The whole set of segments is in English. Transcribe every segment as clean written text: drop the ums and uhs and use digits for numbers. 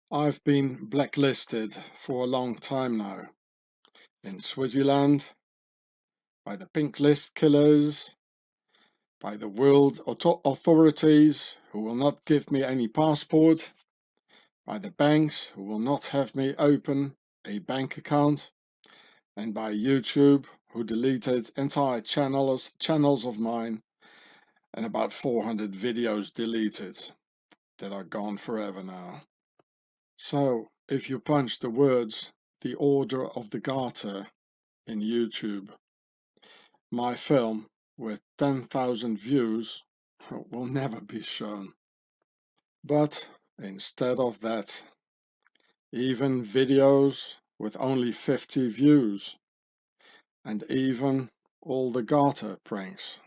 I've been blacklisted for a long time now. In Swaziland, by the pink list killers, by the world authorities who will not give me any passport, by the banks who will not have me open a bank account, and by YouTube who deleted entire channels of mine and about 400 videos deleted that are gone forever now. So if you punch the words "The Order of the Garter" in YouTube, my film with 10,000 views will never be shown. But instead of that, even videos with only 50 views, and even all the garter pranks,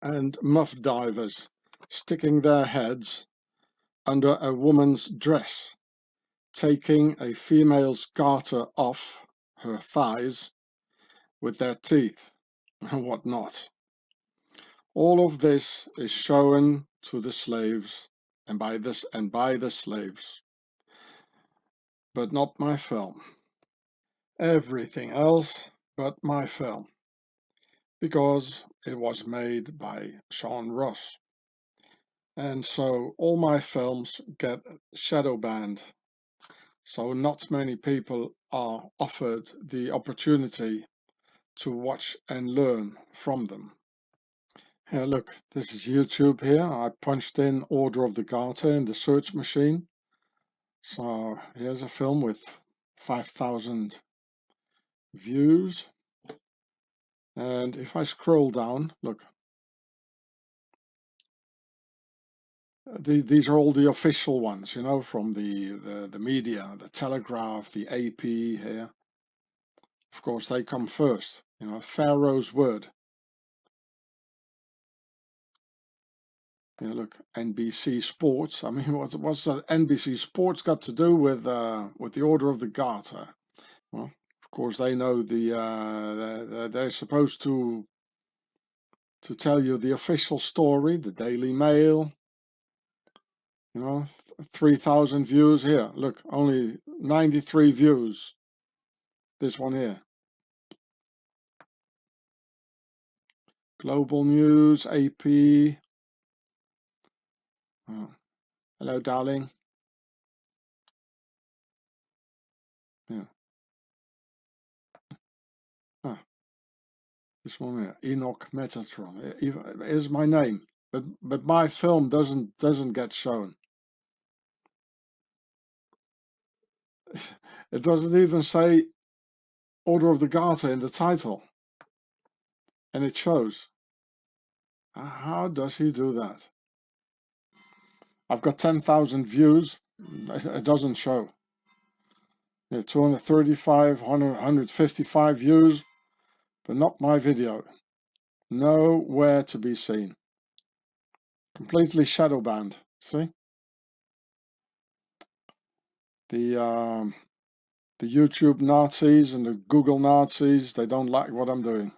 and muff divers sticking their heads under a woman's dress, taking a female's garter off her thighs with their teeth and whatnot. All of this is shown to the slaves and by the slaves, but not my film. Everything else but my film, because it was made by Hross. And so all my films get shadow banned. So not many people are offered the opportunity to watch and learn from them. Here, look, this is YouTube here. I punched in Order of the Garter in the search machine. So here's a film with 5,000 views. And if I scroll down, look. These are all the official ones, you know, from the media, the Telegraph, the AP here. Of course, they come first, you know, Pharaoh's word. You know, look, NBC Sports. I mean, what's NBC Sports got to do with the Order of the Garter? Well, of course, they know they're supposed to tell you the official story, the Daily Mail. You know, 3,000 views here. Look, only 93 views. This one here. Global News, AP. Oh, hello, darling. Yeah. Ah, this one here, Enoch Metatron. Is my name, but my film doesn't get shown. It doesn't even say Order of the Garter in the title, and it shows. How does he do that? I've got 10,000 views. It doesn't show. Yeah, 235, 155 views, but not my video. Nowhere to be seen. Completely shadow banned. See? The YouTube Nazis and the Google Nazis, they don't like what I'm doing.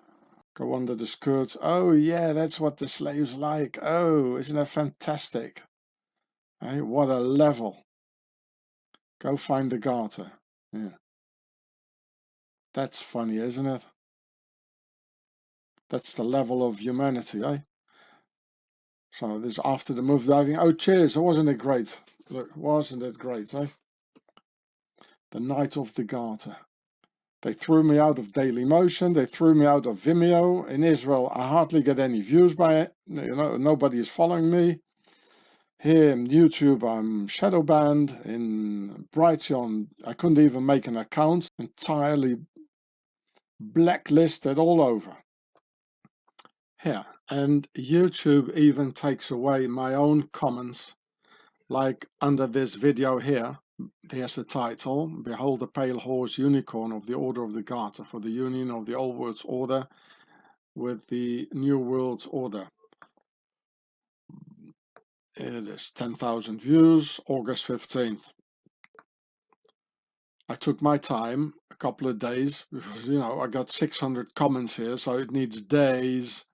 Go under the skirts. Oh yeah, that's what the slaves like. Oh, isn't that fantastic? Hey, what a level. Go find the garter. Yeah. That's funny, isn't it? That's the level of humanity, eh? So this after the move diving. Oh, cheers. Wasn't it great? Look, wasn't it great, eh? The Night of the Garter. They threw me out of Dailymotion. They threw me out of Vimeo. In Israel, I hardly get any views by it. You know, nobody is following me. Here in YouTube, I'm shadow banned. In Brighteon, I couldn't even make an account. Entirely blacklisted all over. Here, and YouTube even takes away my own comments, like under this video here. Here's the title: Behold the pale horse unicorn of the Order of the Garter for the union of the Old World's Order with the New World's Order. It is 10,000 views, August 15th. I took my time, a couple of days, because, you know, I got 600 comments here, so it needs days,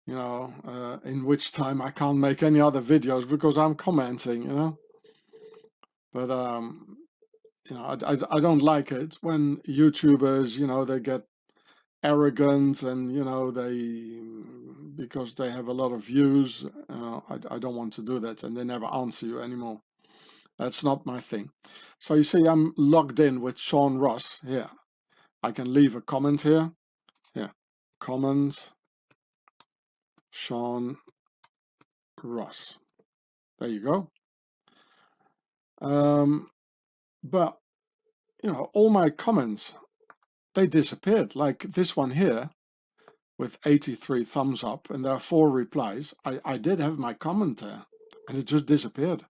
you know, in which time I can't make any other videos because I'm commenting, you know. But you know, I don't like it when YouTubers, you know, they get arrogant and, you know, because they have a lot of views, I don't want to do that, and they never answer you anymore. That's not my thing. So you see, I'm logged in with Hross here. I can leave a comment here. Here, comment Hross. There you go. But you know, all my comments, they disappeared. Like this one here with 83 thumbs up, and there are 4 replies. I did have my comment there, and it just disappeared.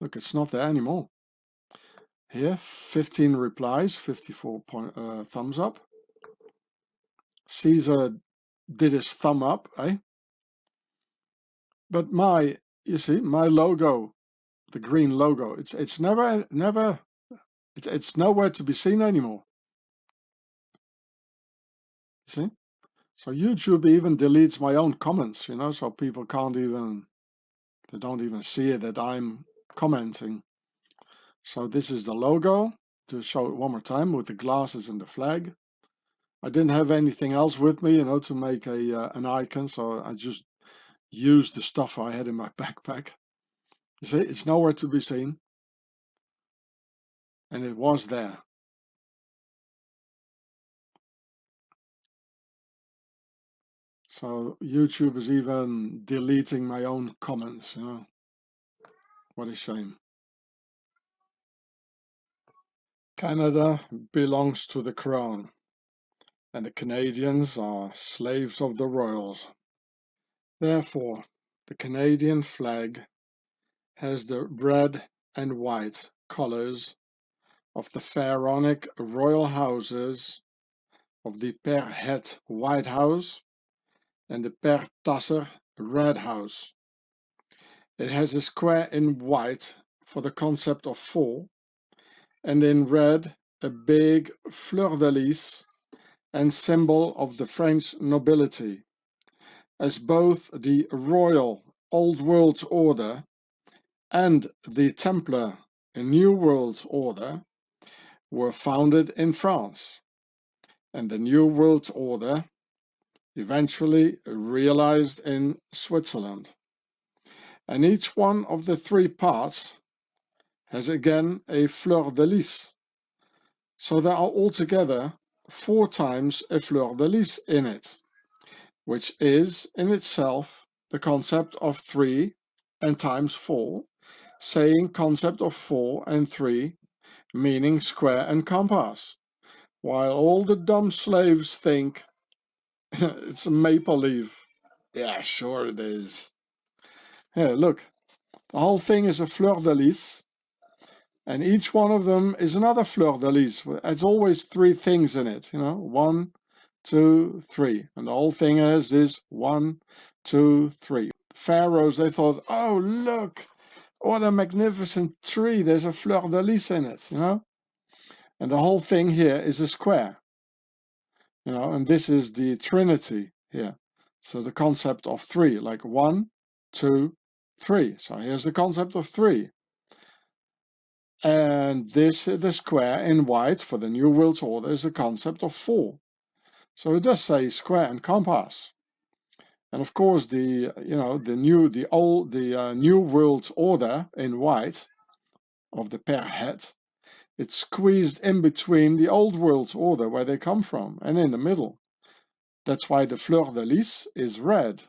Look, it's not there anymore. Here, 15 replies, 54 thumbs up. Caesar did his thumb up, eh? But you see, my logo, the green logo, it's nowhere to be seen anymore. See? So YouTube even deletes my own comments, you know, so people they don't even see it that I'm commenting. So this is the logo, to show it one more time, with the glasses and the flag. I didn't have anything else with me, you know, to make an icon, so I just used the stuff I had in my backpack. You see, it's nowhere to be seen. And it was there. So YouTube is even deleting my own comments, you know. What a shame. Canada belongs to the crown, and the Canadians are slaves of the royals. Therefore, the Canadian flag has the red and white colors of the pharaonic royal houses of the Per Het White House and the Per Tasser Red House. It has a square in white for the concept of 4, and in red a big fleur-de-lis and symbol of the French nobility, as both the Royal Old World Order and the Templar New World Order were founded in France, and the New World Order eventually realized in Switzerland. And each one of the 3 parts has again a fleur-de-lis. So there are altogether 4 times a fleur-de-lis in it, which is in itself the concept of 3 and times 4, saying concept of 4 and 3, meaning square and compass, while all the dumb slaves think it's a maple leaf. Yeah, sure it is. Here, look, the whole thing is a fleur-de-lis, and each one of them is another fleur-de-lis. It's always 3 things in it, you know, 1, 2, 3, and the whole thing is this 1, 2, 3. Pharaohs, they thought, oh look, what a magnificent tree, there's a fleur-de-lis in it, you know, and the whole thing here is a square, you know, and this is the Trinity here. So the concept of 3, like 1, 2, 3. So here's the concept of 3. And this, the square in white for the New World Order, is the concept of 4. So it does say square and compass. And of course, the New World Order in white of the Per Het, it's squeezed in between the Old World Order where they come from and in the middle. That's why the fleur-de-lis is red,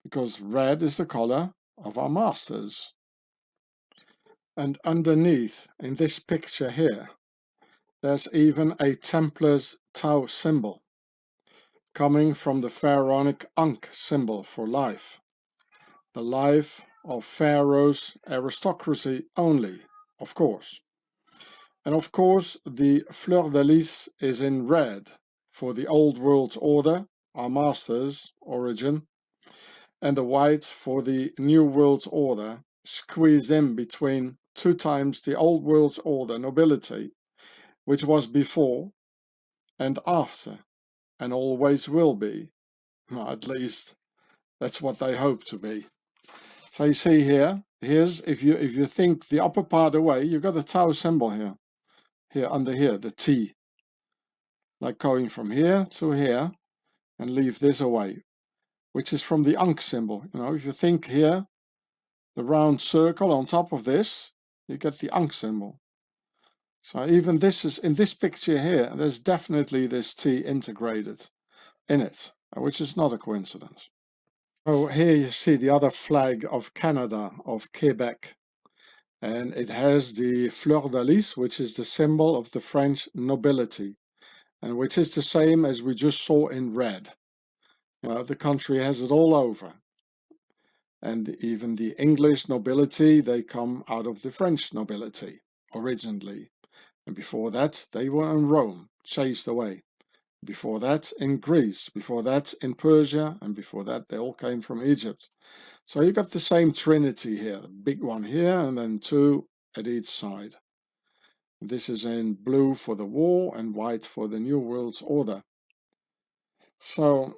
because red is the color of our masters. And underneath, in this picture here, there's even a Templar's Tau symbol, coming from the pharaonic Ankh symbol for life, the life of Pharaoh's aristocracy only, of course. And of course, the fleur-de-lis is in red for the Old World Order, our masters' origin, and the white for the New World Order, squeezed in between 2 times the Old World Order nobility, which was before and after, and always will be. Well, at least that's what they hope to be. So you see here, here's, if you think the upper part away, you've got a tau symbol here under here, the T, like going from here to here, and leave this away, which is from the Ankh symbol. You know, if you think here, the round circle on top of this, you get the Ankh symbol. So even this is, in this picture here, there's definitely this T integrated in it, which is not a coincidence. So here you see the other flag of Canada, of Quebec, and it has the fleur de lis, which is the symbol of the French nobility, and which is the same as we just saw in red. The country has it all over. And even the English nobility, they come out of the French nobility originally. And before that, they were in Rome, chased away. Before that, in Greece. Before that, in Persia. And before that, they all came from Egypt. So you got the same trinity here, the big one here, and then two at each side. This is in blue for the war and white for the New World Order. So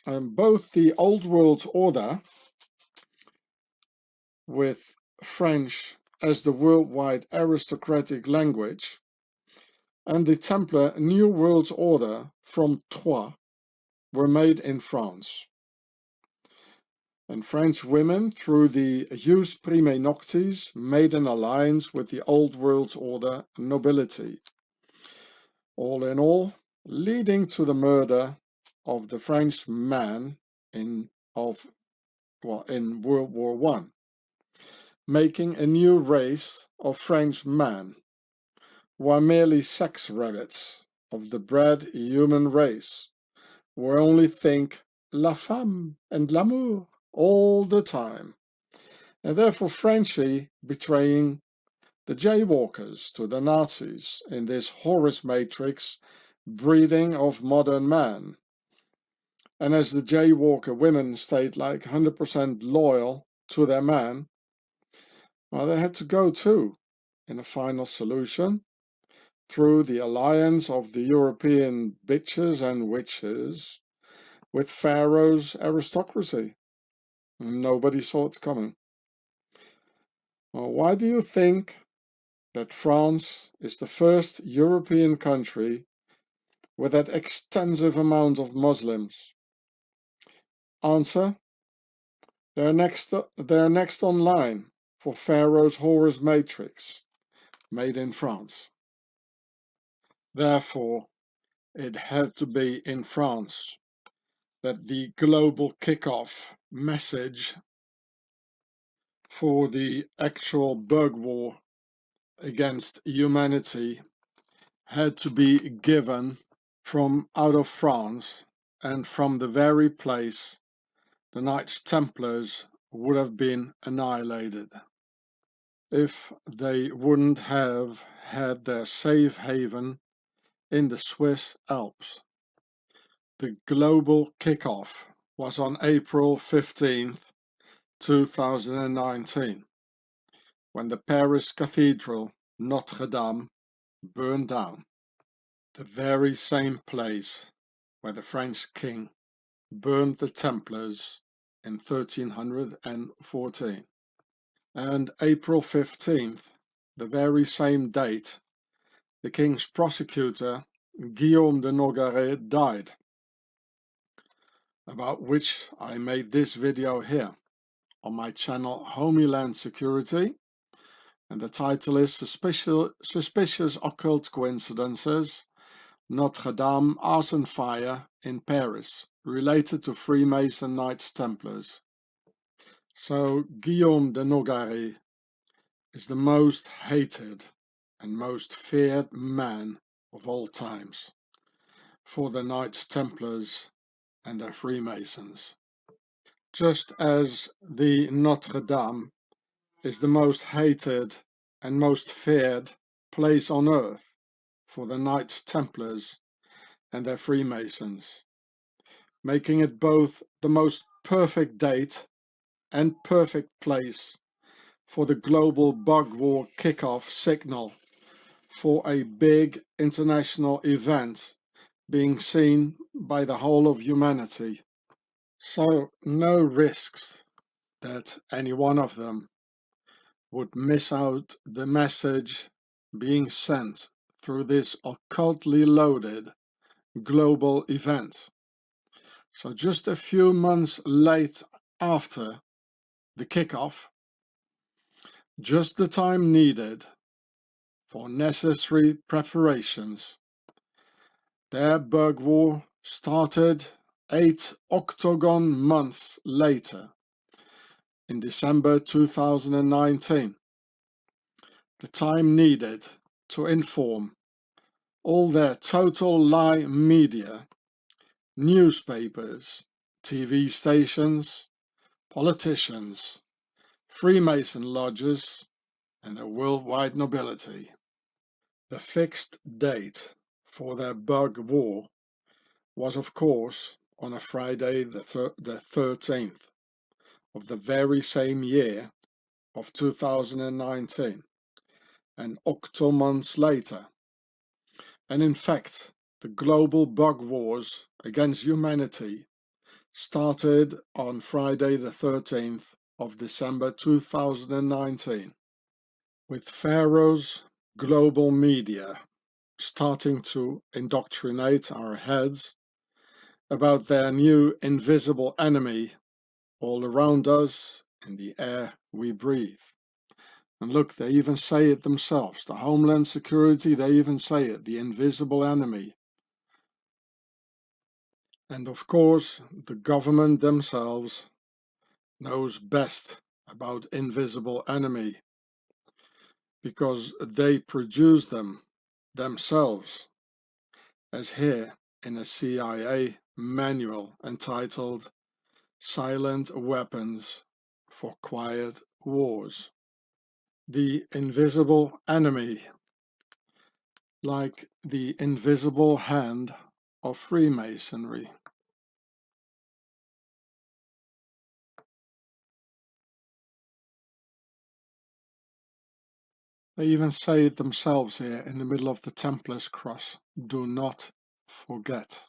both the Old World Order, with French as the worldwide aristocratic language, and the Templar New World Order from Troyes were made in France. And French women, through the Jus Prime Noctis, made an alliance with the Old World Order nobility. All in all, leading to the murder of the French man in World War I, making a new race of French men, who are merely sex rabbits of the bred human race, who only think la femme and l'amour all the time, and therefore Frenchy betraying the jaywalkers to the Nazis in this Hross matrix breeding of modern man. And as the jaywalker women stayed like 100% loyal to their man, well, they had to go too, in a final solution, through the alliance of the European bitches and witches with Pharaoh's aristocracy. Nobody saw it coming. Well, why do you think that France is the first European country with that extensive amount of Muslims? Answer: they're next online for Pharaoh's Hross matrix, made in France. Therefore, it had to be in France that the global kickoff message for the actual bug war against humanity had to be given from out of France, and from the very place the Knights Templars would have been annihilated if they wouldn't have had their safe haven in the Swiss Alps. The global kickoff was on April 15th, 2019, when the Paris Cathedral Notre Dame burned down, the very same place where the French king burned the Templars in 1314. And April 15th, the very same date, the king's prosecutor, Guillaume de Nogaret, died, about which I made this video here on my channel Homeland Security, and the title is Suspicious Occult Coincidences, Notre Dame Arson Fire in Paris, related to Freemason Knights Templars. So Guillaume de Nogaret is the most hated and most feared man of all times for the Knights Templars and their Freemasons. Just as the Notre Dame is the most hated and most feared place on earth for the Knights Templars and their Freemasons, making it both the most perfect date and perfect place for the global bug war kickoff signal for a big international event being seen by the whole of humanity. So no risks that any one of them would miss out the message being sent through this occultly loaded global event. So just a few months late after the kickoff, just the time needed for necessary preparations, their bug war started 8 octagon months later, in December 2019. The time needed to inform all their total lie media, newspapers, TV stations, politicians, Freemason lodges, and the worldwide nobility. The fixed date for their bug war was, of course, on a Friday the 13th of the very same year of 2019, and octo months later. And in fact, the global bug wars against humanity started on Friday the 13th of December 2019, with Pharaoh's global media starting to indoctrinate our heads about their new invisible enemy all around us in the air we breathe. And look, they even say it themselves. The Homeland Security, they even say it, the invisible enemy. And of course, the government themselves knows best about invisible enemy, because they produce them themselves, as here in a CIA manual entitled Silent Weapons for Quiet Wars. The invisible enemy, like the invisible hand of Freemasonry. They even say it themselves here in the middle of the Templar's cross. Do not forget.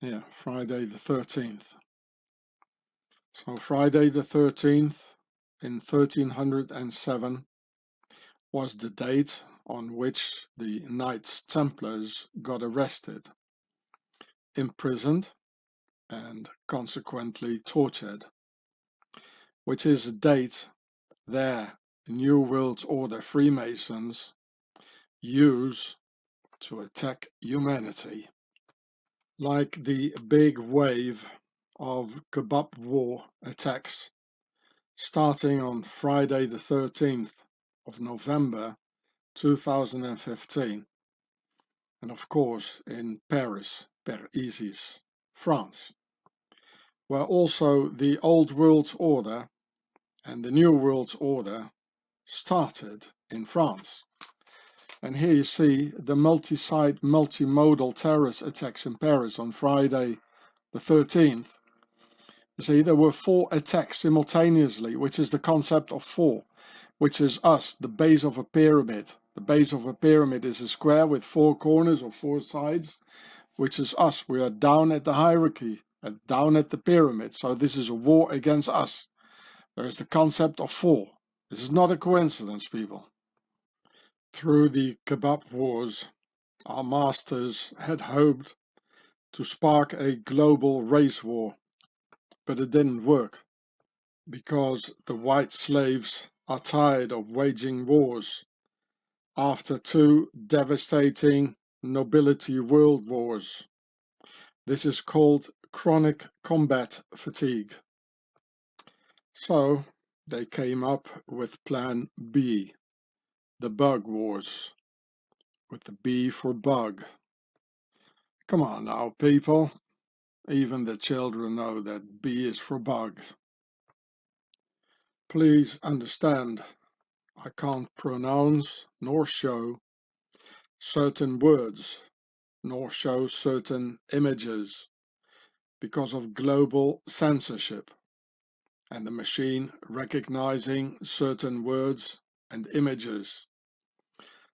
Yeah, Friday the 13th. So Friday the 13th in 1307 was the date on which the Knights Templars got arrested, imprisoned, and consequently tortured, which is a date their New World Order Freemasons use to attack humanity. Like the big wave of Kebab War attacks starting on Friday the 13th of November 2015, and of course in Paris, France, where also the Old World Order and the New World Order started in France. And here you see the multi-site, multimodal terrorist attacks in Paris on Friday the 13th. You see, there were 4 attacks simultaneously, which is the concept of 4, which is us, the base of a pyramid. The base of a pyramid is a square with 4 corners or 4 sides, which is us. We are down at the hierarchy, down at the pyramid. So this is a war against us. There is the concept of 4. This is not a coincidence, people. Through the Kebab Wars, our masters had hoped to spark a global race war, but it didn't work, because the white slaves are tired of waging wars after 2 devastating nobility world wars. This is called chronic combat fatigue. So they came up with Plan B, the bug wars, with the B for bug. Come on now, people. Even the children know that B is for bug. Please understand, I can't pronounce nor show certain words, nor show certain images, because of global censorship and the machine recognizing certain words and images.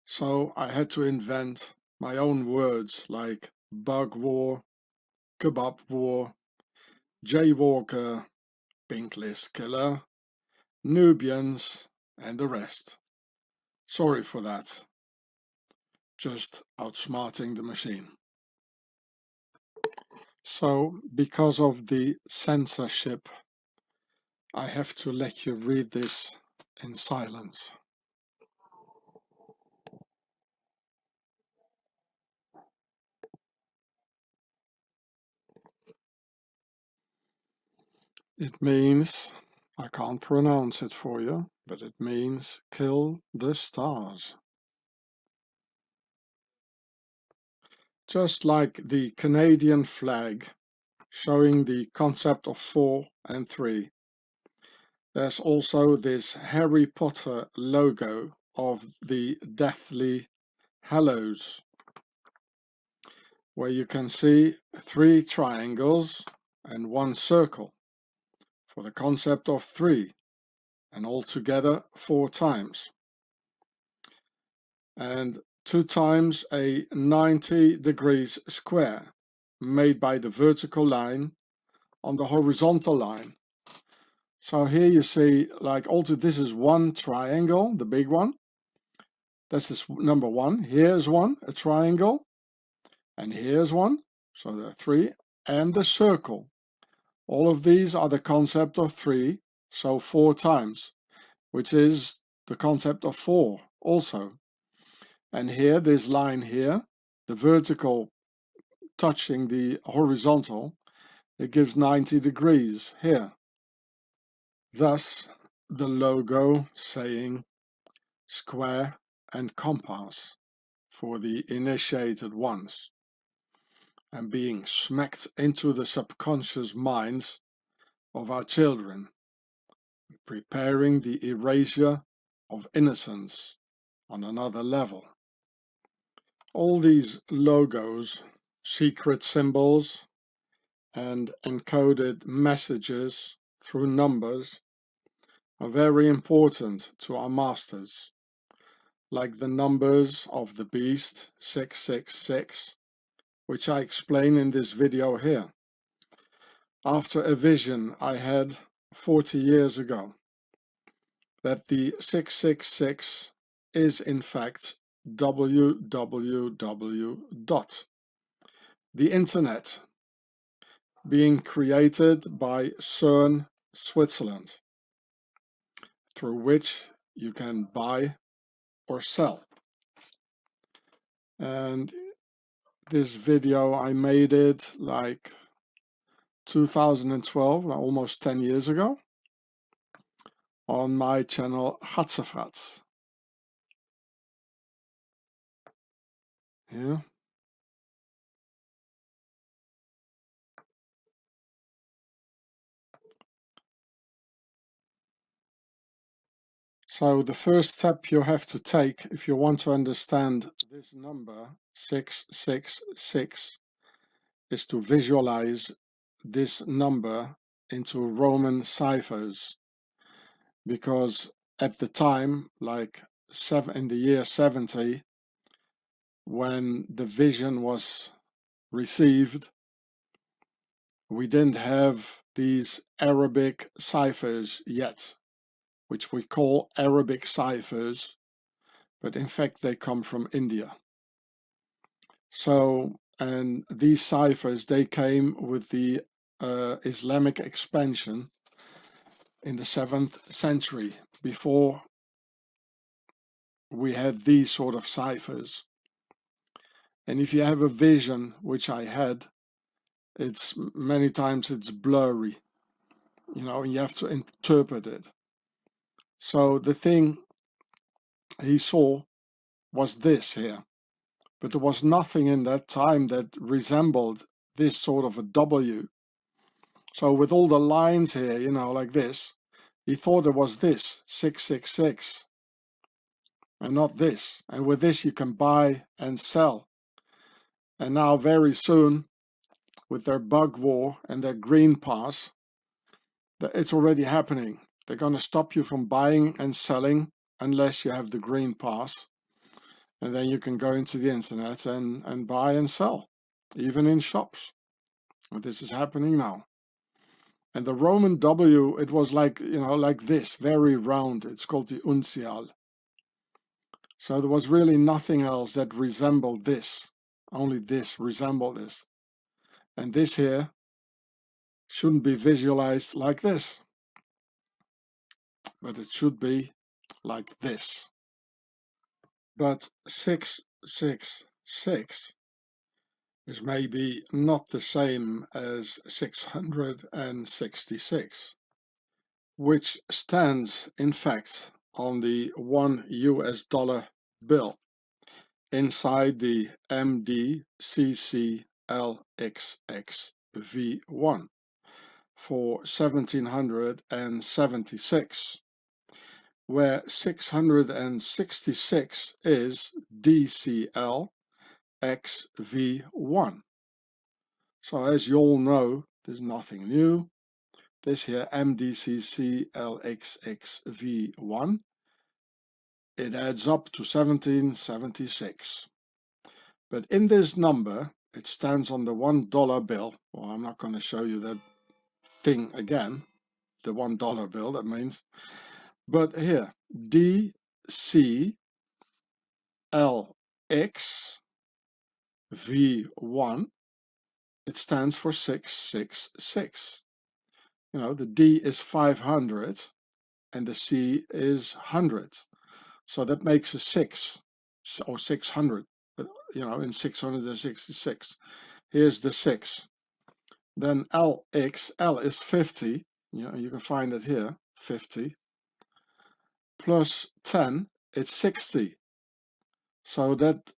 So I had to invent my own words like bug war, kebab war, jaywalker, pink list killer, Nubians, and the rest. Sorry for that. Just outsmarting the machine. So, because of the censorship, I have to let you read this in silence. It means, I can't pronounce it for you, but it means kill the stars. Just like the Canadian flag showing the concept of 4 and 3, there's also this Harry Potter logo of the Deathly Hallows, where you can see 3 triangles and 1 circle for the concept of 3, and altogether 4 times. And 2 times a 90 degrees square made by the vertical line on the horizontal line. So here you see, like, also this is 1 triangle, the big one. This is number 1. Here's one, a triangle, and here's one. So there are 3, and the circle. All of these are the concept of 3, so 4 times, which is the concept of 4 also. And here, this line here, the vertical touching the horizontal, it gives 90 degrees here. Thus, the logo saying square and compass for the initiated ones, and being smacked into the subconscious minds of our children, preparing the erasure of innocence on another level. All these logos, secret symbols, and encoded messages through numbers are very important to our masters, like the numbers of the beast 666, which I explain in this video here, after a vision I had 40 years ago, that the 666 is in fact www. The internet, being created by CERN, Switzerland, through which you can buy or sell. And this video, I made it like 2012, almost 10 years ago, on my channel Gatzefratz. Yeah. So the first step you have to take if you want to understand this number 666 is to visualize this number into Roman ciphers, because at the time, like in the year 70, when the vision was received, we didn't have these Arabic ciphers yet, which we call Arabic ciphers, but in fact they come from India. So, and these ciphers, they came with the Islamic expansion in the 7th century, before we had these sort of ciphers. And if you have a vision, which I had, it's many times it's blurry, you know, and you have to interpret it. So the thing he saw was this here, but there was nothing in that time that resembled this sort of a W. So with all the lines here, you know, like this, he thought it was this 666 and not this. And with this you can buy and sell. And now very soon, with their bug war and their green pass, it's already happening. They're going to stop you from buying and selling unless you have the green pass. And then you can go into the internet and buy and sell, even in shops. And this is happening now. And the Roman W, it was like, you know, like this, very round. It's called the uncial. So there was really nothing else that resembled this. Only this resembled this. And this here shouldn't be visualized like this, but it should be like this. But 666 is maybe not the same as 666, which stands in fact on the $1 bill inside the MDCCLXXV1 for 1776, where 666 is DCL-XV1. So as you all know, there's nothing new. This here, MDCCLXXV1, it adds up to 1776. But in this number, it stands on the $1 bill. Well, I'm not going to show you that thing again, the $1 bill, that means. But here, DCLXV1, it stands for 666. You know, the D is 500 and the C is 100. So that makes a 6 or 600, you know, in 666. Here's the 6. Then LX, L is 50. You know, you can find it here, 50. Plus 10, it's 60. So that,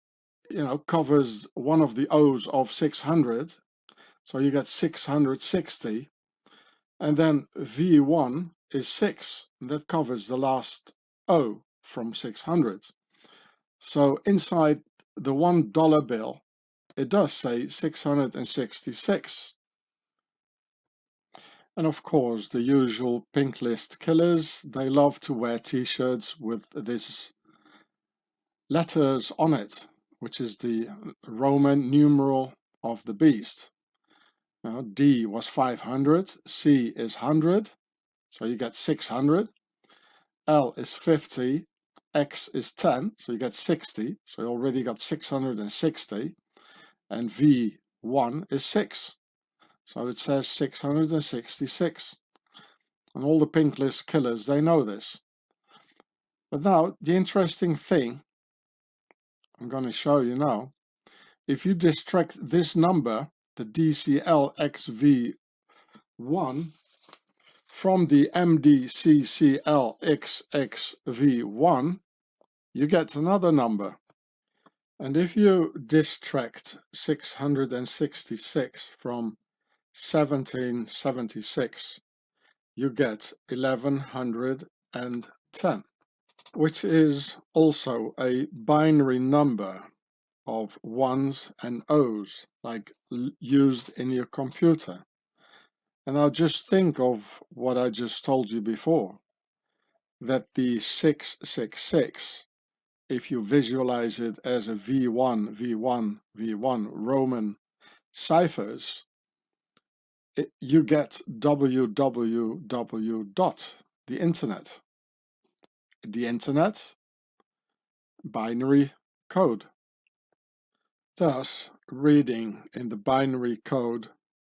you know, covers one of the O's of 600. So you get 660. And then V1 is 6. And that covers the last O from 600. So inside the $1 bill, it does say 666. And of course, the usual pink list killers, they love to wear t-shirts with this letters on it, which is the Roman numeral of the beast. Now, D was 500, C is 100, so you get 600. L is 50, X is 10, so you get 60, so you already got 660. And V1 is 6. So it says 666. And all the pink list killers, they know this. But now, the interesting thing, I'm going to show you now, if you distract this number, the DCLXV1, from the MDCCLXXV1, you get another number. And if you distract 666 from 1776, you get 1110, which is also a binary number of ones and O's, like used in your computer. And now just think of what I just told you before, that the 666, if you visualize it as a V1, V1, V1 Roman ciphers, you get www dot, the internet. The internet, binary code. Thus, reading in the binary code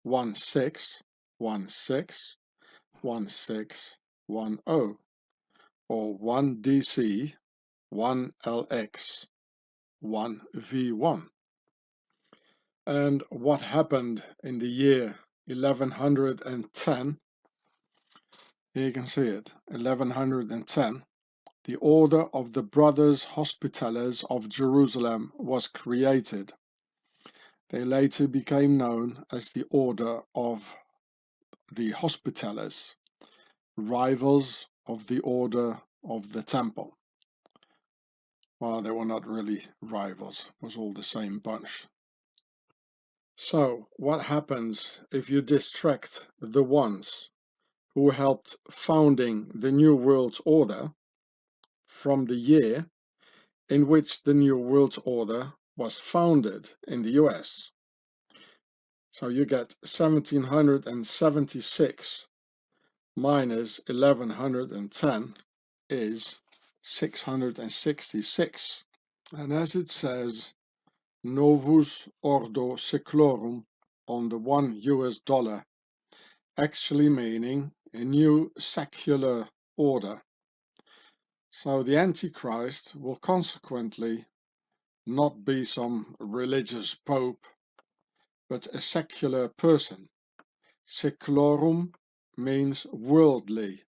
16161610, or 1DC 1LX 1V1. And what happened in the year 1110, here you can see it, 1110, the Order of the Brothers Hospitallers of Jerusalem was created. They later became known as the Order of the Hospitallers, rivals of the Order of the Temple. Well, they were not really rivals, it was all the same bunch. So, what happens if you distract the ones who helped founding the New World Order from the year in which the New World Order was founded in the US? So you get 1776 minus 1110 is 666. And as it says, Novus Ordo Seclorum on the $1, actually meaning a new secular order. So the Antichrist will consequently not be some religious pope, but a secular person. Seclorum means worldly,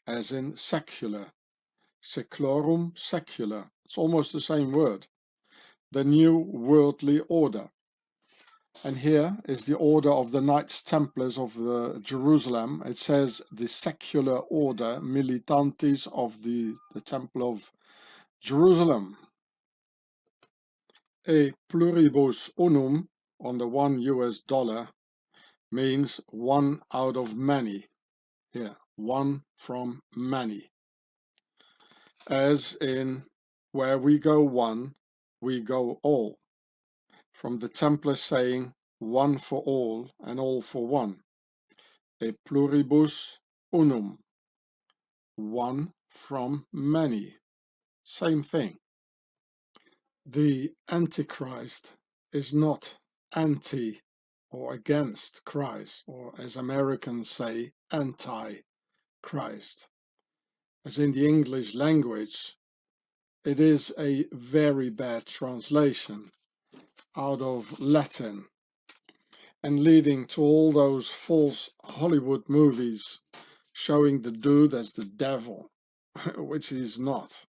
as in secular. Seclorum, secular. It's almost the same word. The new worldly order. And here is the order of the Knights Templars of Jerusalem. It says the secular order militantes of the Temple of Jerusalem. A pluribus unum on the $1 means one out of many. Here, one from many. As in, where we go one, we go all. From the Templars saying, one for all and all for one. E pluribus unum. One from many. Same thing. The Antichrist is not anti or against Christ, or as Americans say, anti-Christ. As in the English language, it is a very bad translation out of Latin and leading to all those false Hollywood movies showing the dude as the devil, which he's not.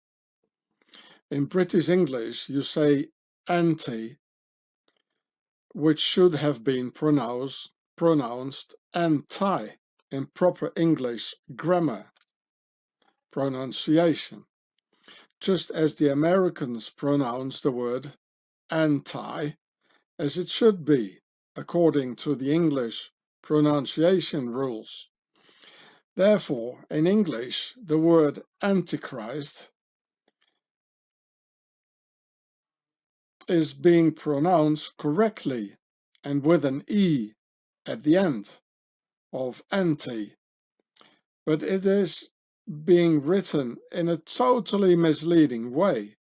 In British English, you say anti, which should have been pronounced anti in proper English grammar pronunciation, just as the Americans pronounce the word anti as it should be, according to the English pronunciation rules. Therefore, in English, the word Antichrist is being pronounced correctly and with an E at the end of anti, but it is being written in a totally misleading way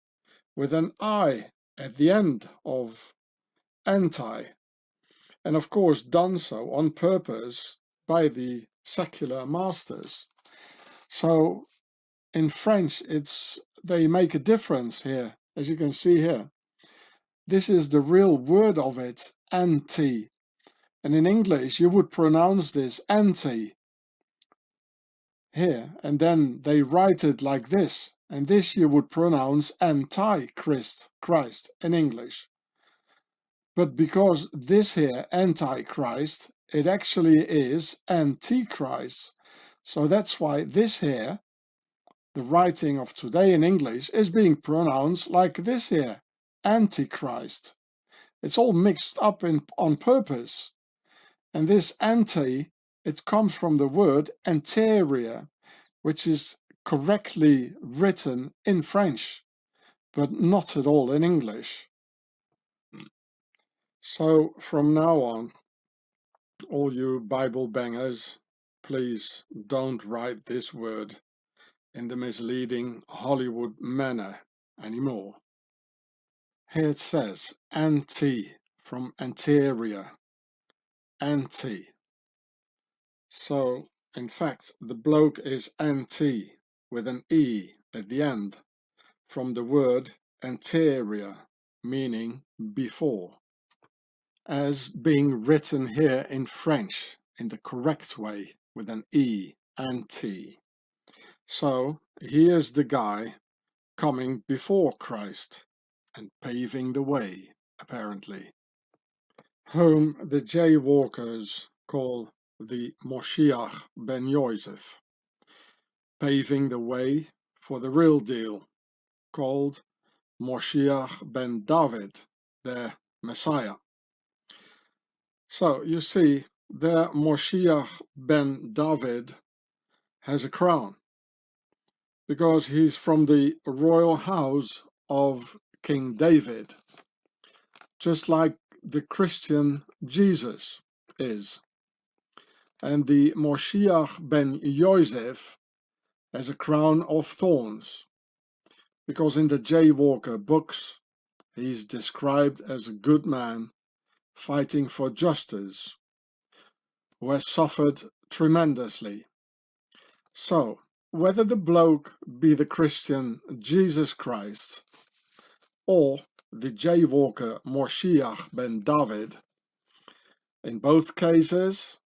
with an I at the end of anti, and of course done so on purpose by the secular masters. So in French they make a difference here, as you can see here. This is the real word of it, anti, and in English you would pronounce this anti here, and then they write it like this, and this you would pronounce ANTECHRIST, Christ, in English. But because this here, Antichrist, it actually is Antichrist. So that's why this here, the writing of today in English, is being pronounced like this here, Antichrist. It's all mixed up on purpose. And this anti, it comes from the word anterior, which is correctly written in French, but not at all in English. So from now on, all you Bible bangers, please don't write this word in the misleading Hollywood manner anymore. Here it says anti from anterior, anti. So in fact the bloke is anti with an E at the end from the word anterior, meaning before, as being written here in French in the correct way with an E, anti. So here's the guy coming before Christ and paving the way, apparently, whom the jaywalkers call the Moshiach ben Yosef, paving the way for the real deal, called Moshiach ben David, their Messiah. So you see, their Moshiach ben David has a crown, because he's from the royal house of King David, just like the Christian Jesus is. And the Moshiach ben Yosef has a crown of thorns, because in the Jaywalker books he's described as a good man fighting for justice, who has suffered tremendously. So, whether the bloke be the Christian Jesus Christ or the Jaywalker Moshiach ben David, in both cases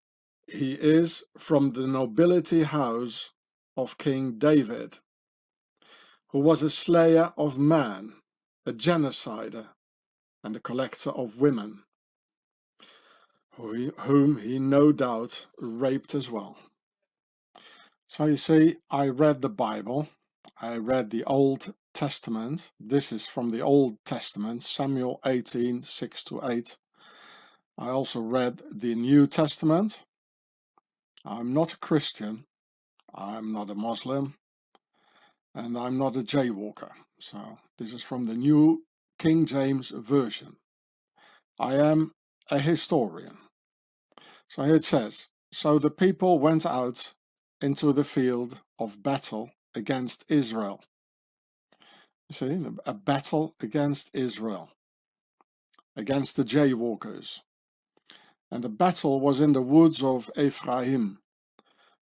he is from the nobility house of King David, who was a slayer of man, a genocider, and a collector of women, whom he no doubt raped as well. So you see, I read the Bible, I read the Old Testament. This is from the Old Testament, Samuel 18, 6-8. I also read the New Testament. I'm not a Christian, I'm not a Muslim, and I'm not a jaywalker. So this is from the New King James Version. I am a historian. So here it says, so the people went out into the field of battle against Israel. You see, a battle against Israel, against the jaywalkers. And the battle was in the woods of Ephraim.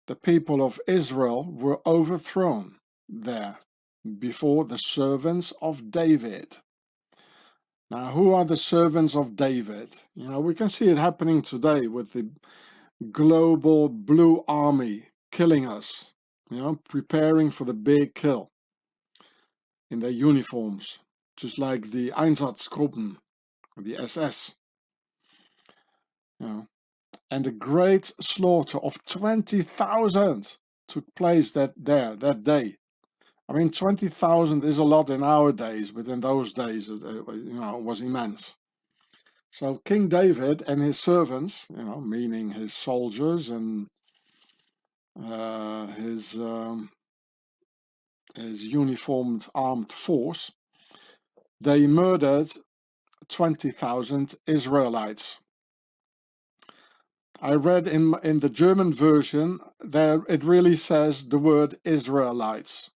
The people of Israel were overthrown there before the servants of David. Now, who are the servants of David? You know, we can see it happening today with the global blue army killing us, you know, preparing for the big kill in their uniforms, just like the Einsatzgruppen, the SS, you know. And a great slaughter of 20,000 took place that day. I mean, 20,000 is a lot in our days, but in those days, you know, it was immense. So King David and his servants, you know, meaning his soldiers and his uniformed armed force, they murdered 20,000 Israelites. I read in the German version there it really says the word Israelites.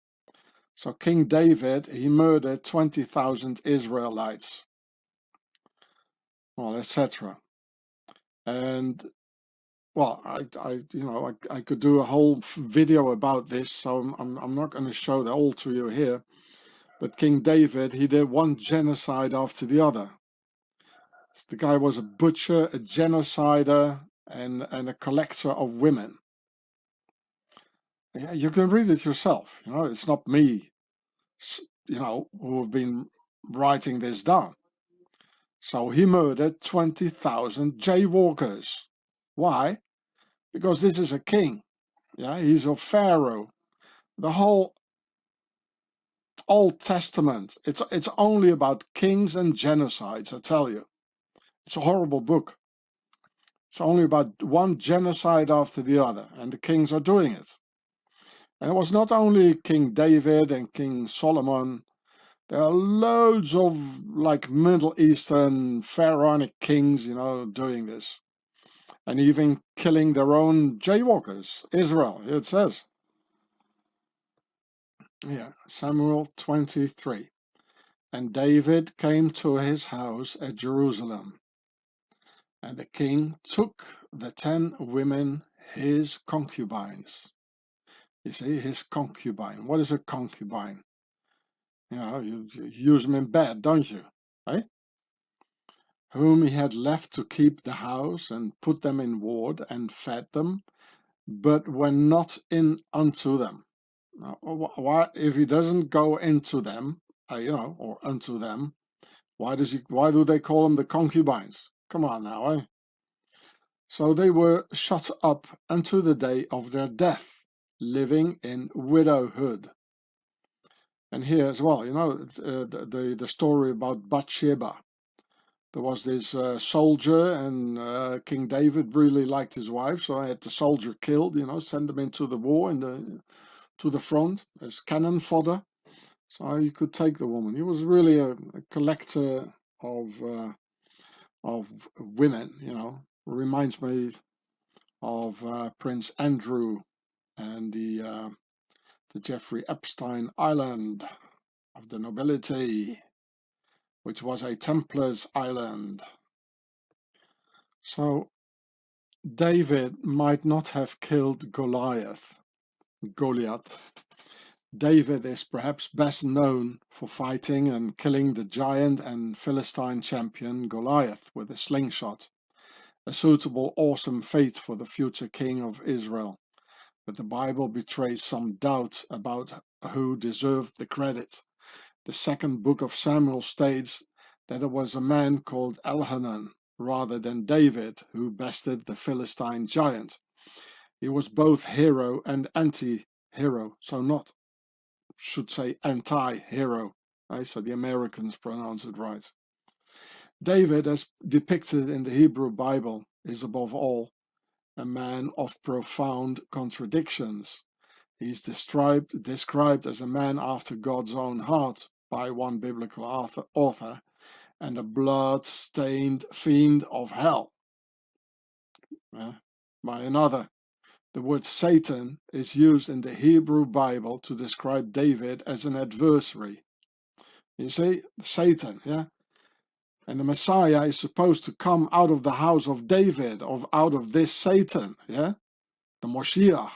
So King David, he murdered 20,000 Israelites, well, etc. And well, I could do a whole video about this, so I'm not going to show that all to you here. But King David, he did one genocide after the other. The guy was a butcher, a genocider, and a collector of women. Yeah, you can read it yourself. You know, it's not me, you know, who have been writing this down. So he murdered 20,000 jaywalkers. Why? Because this is a king. Yeah, he's a pharaoh. The whole Old Testament, it's only about kings and genocides, I tell you. It's a horrible book. It's only about one genocide after the other, and the kings are doing it. And it was not only King David and King Solomon. There are loads of like Middle Eastern pharaonic kings, you know, doing this. And even killing their own jaywalkers. Israel, here it says. Yeah, Samuel 23. And David came to his house at Jerusalem. And the king took the 10 women, his concubines. You see, his concubine. What is a concubine? You know, you use them in bed, don't you? Right? Whom he had left to keep the house, and put them in ward, and fed them, but went not in unto them. Now, why, if he doesn't go into them, you know, or unto them, why do they call them the concubines? Come on now, eh? So they were shut up unto the day of their death, living in widowhood. And here as well, you know, the story about Bathsheba. There was this soldier, and King David really liked his wife, so I had the soldier killed, you know, send him into the war, to the front as cannon fodder, so he could take the woman. He was really a collector of women, you know. Reminds me of Prince Andrew and the Jeffrey Epstein Island of the Nobility, which was a Templars island. So David might not have killed Goliath. David is perhaps best known for fighting and killing the giant and Philistine champion Goliath with a slingshot, a suitable, awesome fate for the future king of Israel. But the Bible betrays some doubt about who deserved the credit. The second book of Samuel states that it was a man called Elhanan rather than David who bested the Philistine giant. He was both hero and anti-hero, so not, should say, anti-hero. Right? So the Americans pronounce it right. David, as depicted in the Hebrew Bible, is above all a man of profound contradictions. He's described as a man after God's own heart by one biblical author and a blood-stained fiend of hell by another. The word Satan is used in the Hebrew Bible to describe David as an adversary. You see, Satan, yeah? And the Messiah is supposed to come out of the house of David, out of this Satan, yeah? The Moshiach.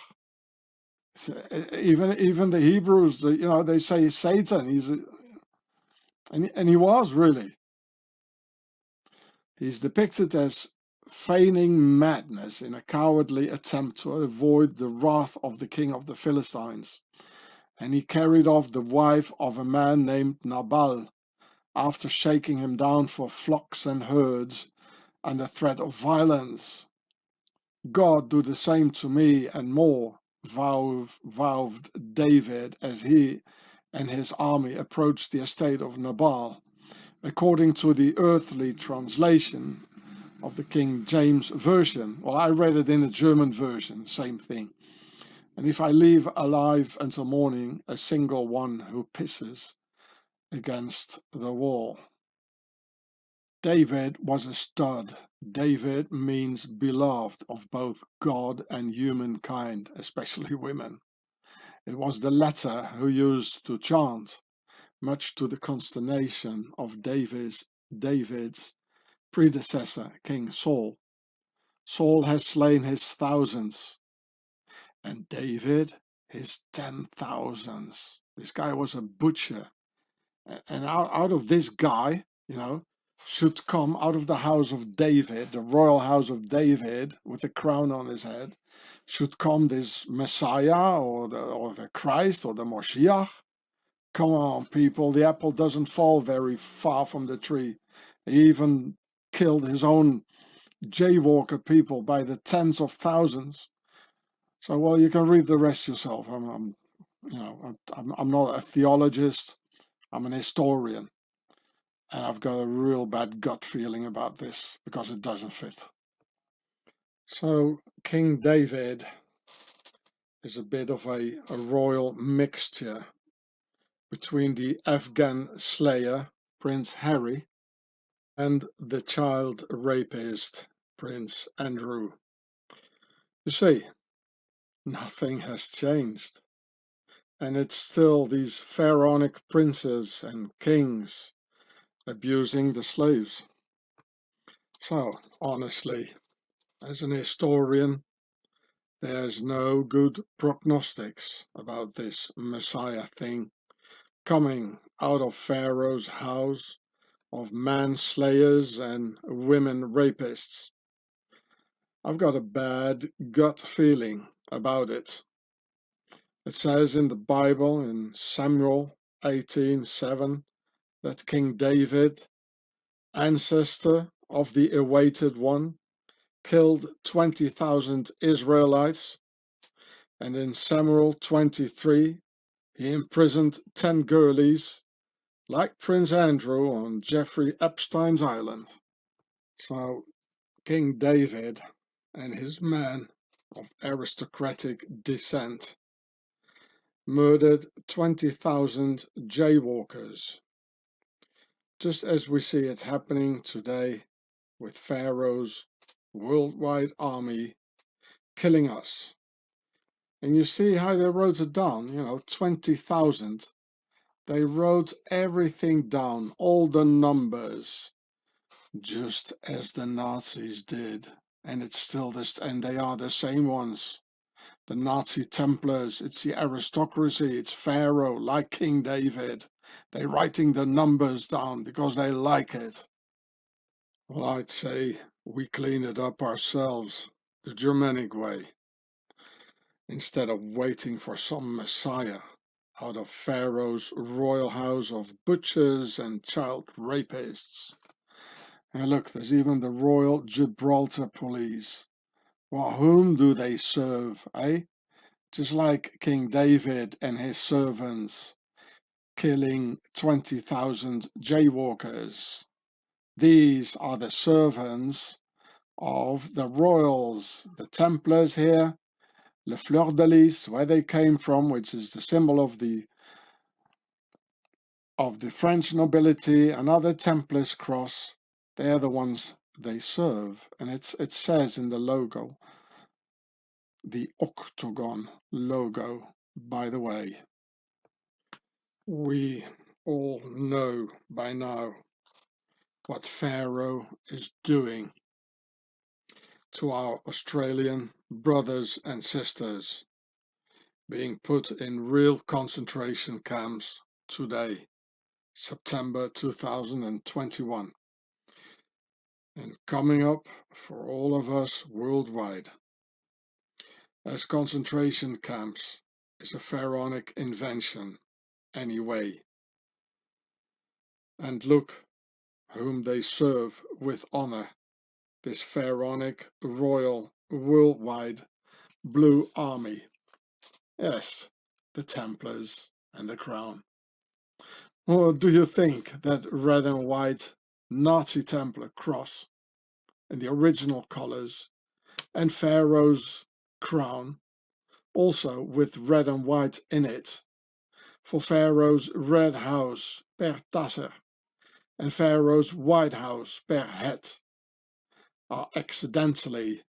So, even the Hebrews, you know, they say Satan. And he was really. He's depicted as feigning madness in a cowardly attempt to avoid the wrath of the king of the Philistines. And he carried off the wife of a man named Nabal after shaking him down for flocks and herds under threat of violence. God, do the same to me and more, vowed David as he and his army approached the estate of Nabal. According to the earthly translation of the King James Version, well, I read it in the German version, same thing. And if I leave alive until morning a single one who pisses against the wall. David was a stud. David means beloved of both God and humankind, especially women. It was the latter who used to chant, much to the consternation of David's predecessor, King Saul. Saul has slain his thousands, and David his 10,000s. This guy was a butcher. And out of this guy, you know, should come out of the house of David, the royal house of David, with a crown on his head, should come this Messiah or the Christ or the Moshiach. Come on, people, the apple doesn't fall very far from the tree. He even killed his own jaywalker people by the tens of thousands. So, well, you can read the rest yourself. I'm not a theologist. I'm an historian. And I've got a real bad gut feeling about this because it doesn't fit. So, King David is a bit of a royal mixture between the Afghan slayer, Prince Harry, and the child rapist, Prince Andrew. You see, nothing has changed. And it's still these pharaonic princes and kings abusing the slaves. So, honestly, as an historian, there's no good prognostics about this Messiah thing coming out of Pharaoh's house of manslayers and women rapists. I've got a bad gut feeling about it. It says in the Bible in Samuel 18:7 that King David, ancestor of the awaited one, killed 20,000 Israelites, and in Samuel 23 he imprisoned 10 girlies like Prince Andrew on Jeffrey Epstein's island. So King David and his men of aristocratic descent murdered 20,000 jaywalkers, just as we see it happening today with Pharaoh's worldwide army killing us. And you see how they wrote it down, 20,000. They wrote everything down, all the numbers, just as the Nazis did. And it's still this, and they are the same ones. The Nazi Templars, it's the aristocracy, it's Pharaoh, like King David. They're writing the numbers down because they like it. Well, I'd say we clean it up ourselves, the Germanic way, instead of waiting for some messiah out of Pharaoh's royal house of butchers and child rapists. And look, there's even the Royal Gibraltar Police. Well, whom do they serve, eh? Just like King David and his servants killing 20,000 jaywalkers. These are the servants of the royals, the Templars here, Le Fleur de Lis, where they came from, which is the symbol of the French nobility, another Templars cross. They're the ones they serve, and it says in the logo, the octagon logo, by the way. We all know by now what Pharaoh is doing to our Australian brothers and sisters being put in real concentration camps today, September 2021. And coming up for all of us worldwide, as concentration camps is a pharaonic invention anyway. And look whom they serve with honor, this pharaonic royal worldwide blue army. Yes, the Templars and the crown. Or do you think that red and white Nazi Templar cross in the original colors and Pharaoh's crown, also with red and white in it, for Pharaoh's red house per Tasser and Pharaoh's white house per Het, are accidentally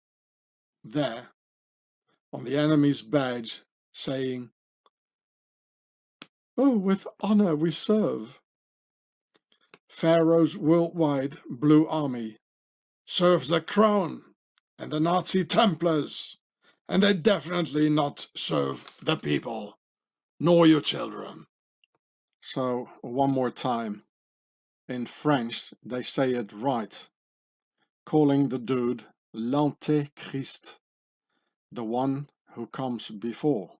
there on the enemy's badge saying, "Oh, with honor we serve." Pharaoh's worldwide blue army serves the crown and the Nazi Templars, and they definitely not serve the people, nor your children. So, one more time. In French, they say it right, calling the dude l'Antéchrist, the one who comes before.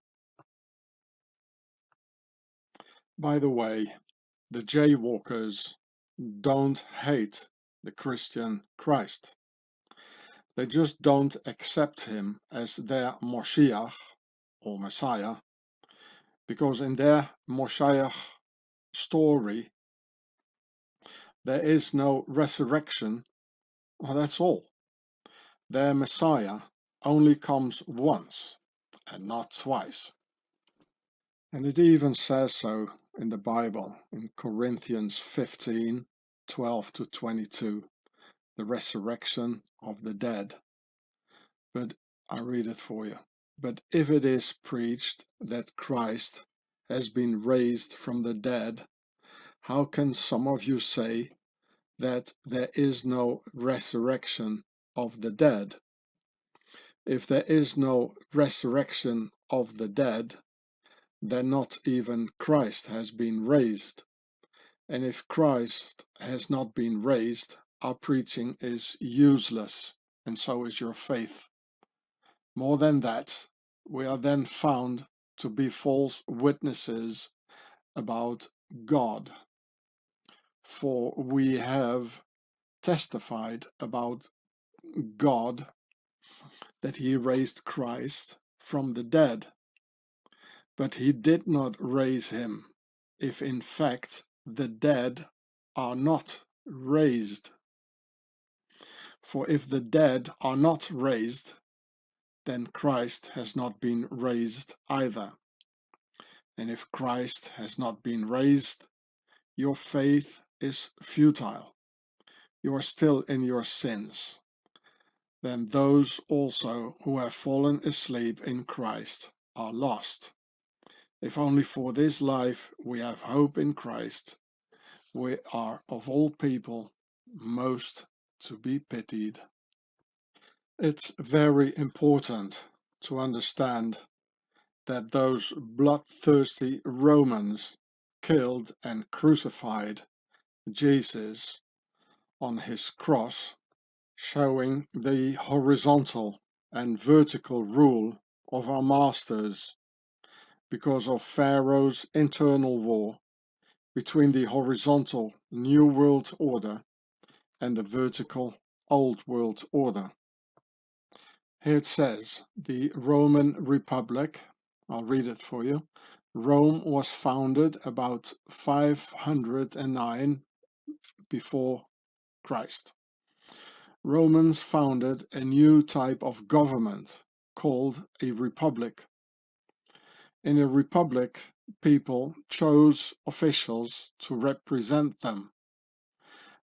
By the way, the jaywalkers don't hate the Christian Christ. They just don't accept him as their Moshiach or Messiah, because in their Moshiach story there is no resurrection. Well, that's all. Their Messiah only comes once and not twice. And it even says so in the Bible, in Corinthians 15, 12 to 22, the resurrection of the dead. But I read it for you. But if it is preached that Christ has been raised from the dead, how can some of you say that there is no resurrection of the dead? If there is no resurrection of the dead, then not even Christ has been raised. And if Christ has not been raised, our preaching is useless, and so is your faith. More than that, we are then found to be false witnesses about God, for we have testified about God that he raised Christ from the dead. But he did not raise him, if in fact the dead are not raised. For if the dead are not raised, then Christ has not been raised either. And if Christ has not been raised, your faith is futile. You are still in your sins. then those also who have fallen asleep in Christ are lost. If only for this life we have hope in Christ, we are of all people most to be pitied. It's very important to understand that those bloodthirsty Romans killed and crucified Jesus on his cross, showing the horizontal and vertical rule of our masters because of Pharaoh's internal war between the horizontal New World Order and the vertical Old World Order. Here it says, the Roman Republic, I'll read it for you. Rome was founded about 509 before Christ. Romans founded a new type of government called a republic. In a republic, people chose officials to represent them,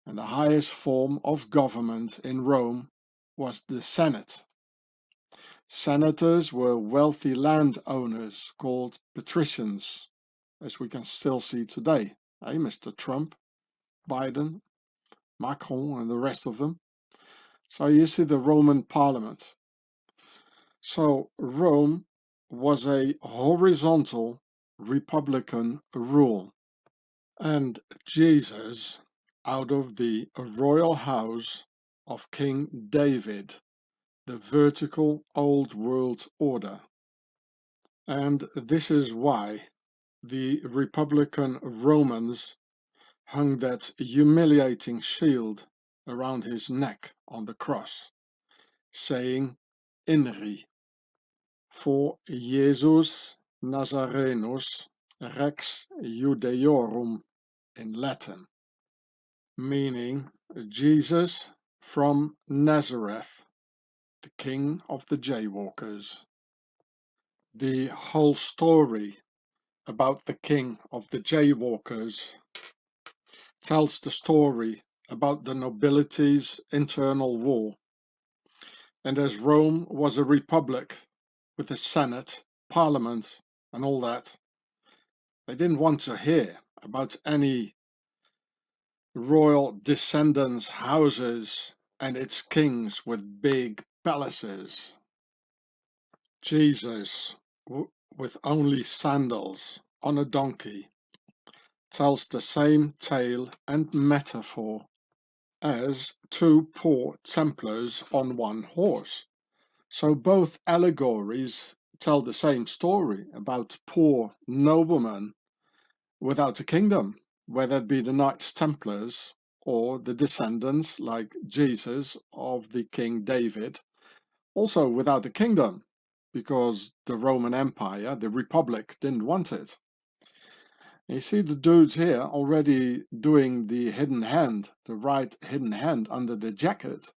and the highest form of government in Rome was the Senate. Senators were wealthy landowners called patricians, as we can still see today. Hey, Mr. Trump, Biden, Macron, and the rest of them. So you see the Roman Parliament. So Rome was a horizontal republican rule. And Jesus, out of the royal house of King David, the vertical Old World Order. And this is why the Republican Romans hung that humiliating shield around his neck on the cross, saying INRI, for Jesus Nazarenus Rex Judeorum in Latin, meaning Jesus from Nazareth, the king of the jaywalkers. The whole story about the king of the jaywalkers tells the story about the nobility's internal war. And as Rome was a republic with a senate, parliament and all that, they didn't want to hear about any royal descendants' houses and its kings with big palaces. Jesus, with only sandals on a donkey, tells the same tale and metaphor as two poor Templars on one horse. So both allegories tell the same story about poor noblemen without a kingdom, whether it be the Knights Templars or the descendants like Jesus of the King David, also without a kingdom, because the Roman Empire, the Republic, didn't want it. You see the dudes here already doing the hidden hand, the right hidden hand under the jacket,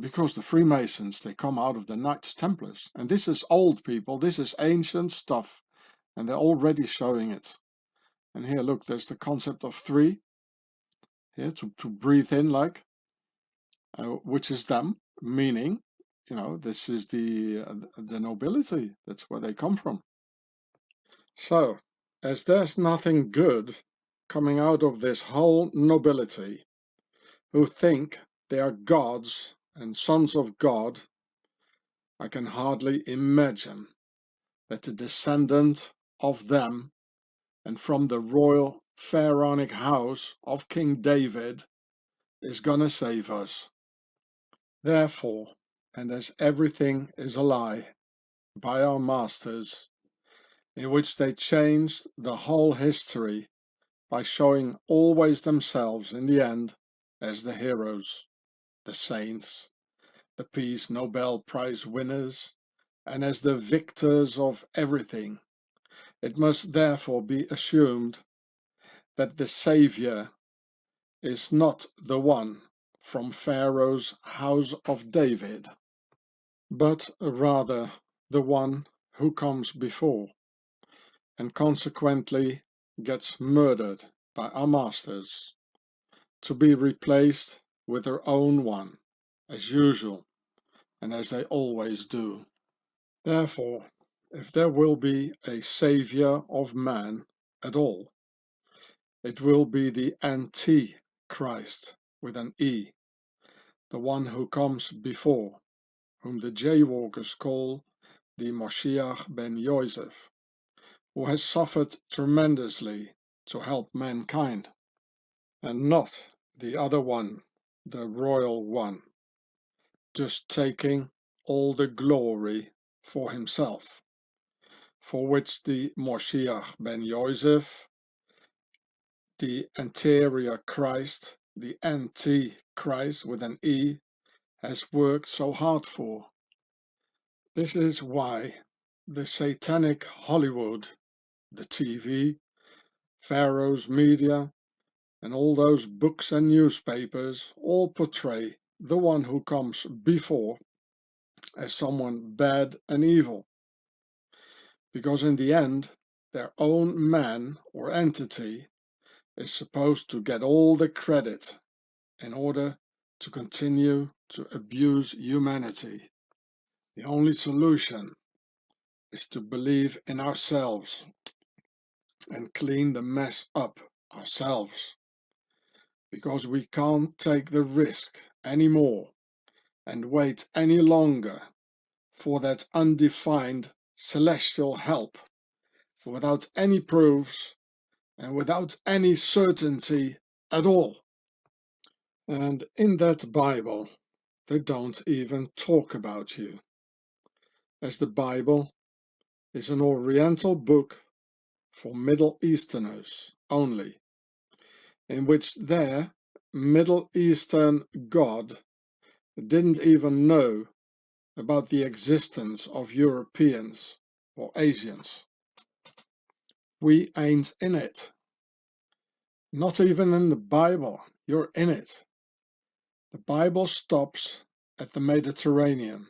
because the Freemasons, they come out of the Knights Templars. And this is old, people, this is ancient stuff, and they're already showing it. And here, look, there's the concept of three, here, to breathe in, like, which is them, meaning, you know, this is the nobility, that's where they come from. So, as there's nothing good coming out of this whole nobility, who think they are gods and sons of God, I can hardly imagine that the descendant of them and from the royal pharaonic house of King David is gonna save us. Therefore, and as everything is a lie by our masters, in which they changed the whole history by showing always themselves in the end as the heroes, the saints, the Peace Nobel Prize winners, and as the victors of everything. It must therefore be assumed that the Savior is not the one from Pharaoh's house of David, but rather the one who comes before, and consequently gets murdered by our masters, to be replaced with their own one, as usual, and as they always do. Therefore, if there will be a Saviour of man at all, it will be the ANTE-CRIST with an E, the one who comes before, whom the jaywalkers call the Moshiach ben Joseph, who has suffered tremendously to help mankind, and not the other one, the royal one, just taking all the glory for himself, for which the Moshiach ben Joseph, the anterior Christ, the Antichrist with an E, has worked so hard for. This is why the satanic Hollywood, the TV, Pharaoh's media, and all those books and newspapers all portray the one who comes before as someone bad and evil, because in the end their own man or entity is supposed to get all the credit in order to continue to abuse humanity. The only solution is to believe in ourselves and clean the mess up ourselves, because we can't take the risk anymore and wait any longer for that undefined celestial help without any proofs and without any certainty at all. And in that Bible, they don't even talk about you, as the Bible is an Oriental book for Middle Easterners only, in which their Middle Eastern God didn't even know about the existence of Europeans or Asians. We ain't in it. Not even in the Bible, you're in it. The Bible stops at the Mediterranean,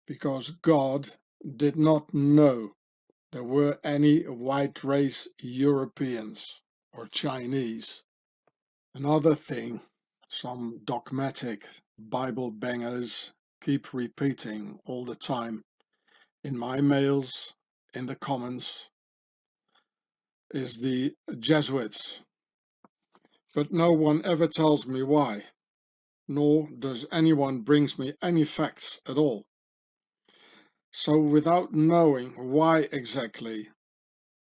because God did not know there were any white race Europeans or Chinese. Another thing some dogmatic Bible bangers keep repeating all the time in my mails, in the comments, is the Jesuits. But no one ever tells me why, nor does anyone brings me any facts at all. So without knowing why exactly,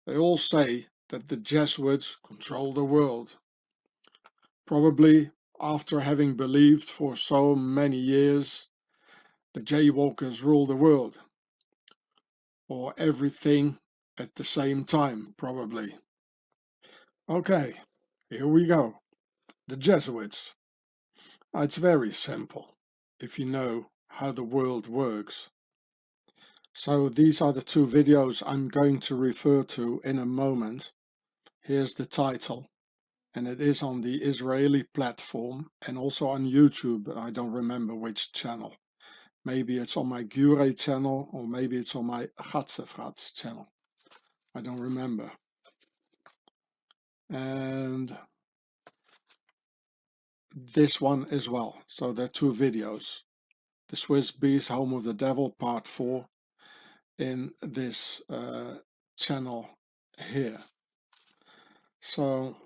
they all say that the Jesuits control the world, probably after having believed for so many years the jaywalkers rule the world, or everything at the same time, probably. Okay, here we go. The Jesuits. It's very simple, if you know how the world works. So these are the two videos I'm going to refer to in a moment. Here's the title, and it is on the Israeli platform and also on YouTube, but I don't remember which channel. Maybe it's on my Giureh channel, or maybe it's on my AntEchrist channel. I don't remember. And this one as well. So there are two videos. The Swiss Beast, Home of the Devil, Part 4, in this channel here. So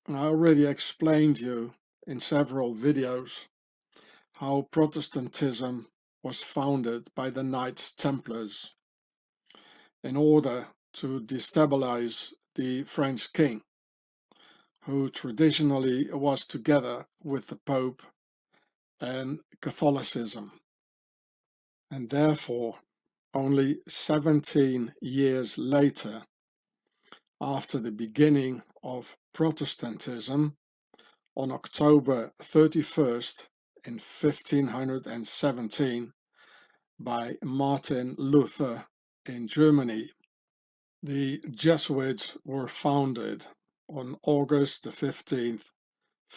I already explained you in several videos how Protestantism was founded by the Knights Templars in order to destabilize the French king, who traditionally was together with the Pope and Catholicism. And therefore, only 17 years later, after the beginning of Protestantism, on October 31st in 1517, by Martin Luther in Germany, the Jesuits were founded on August the 15th,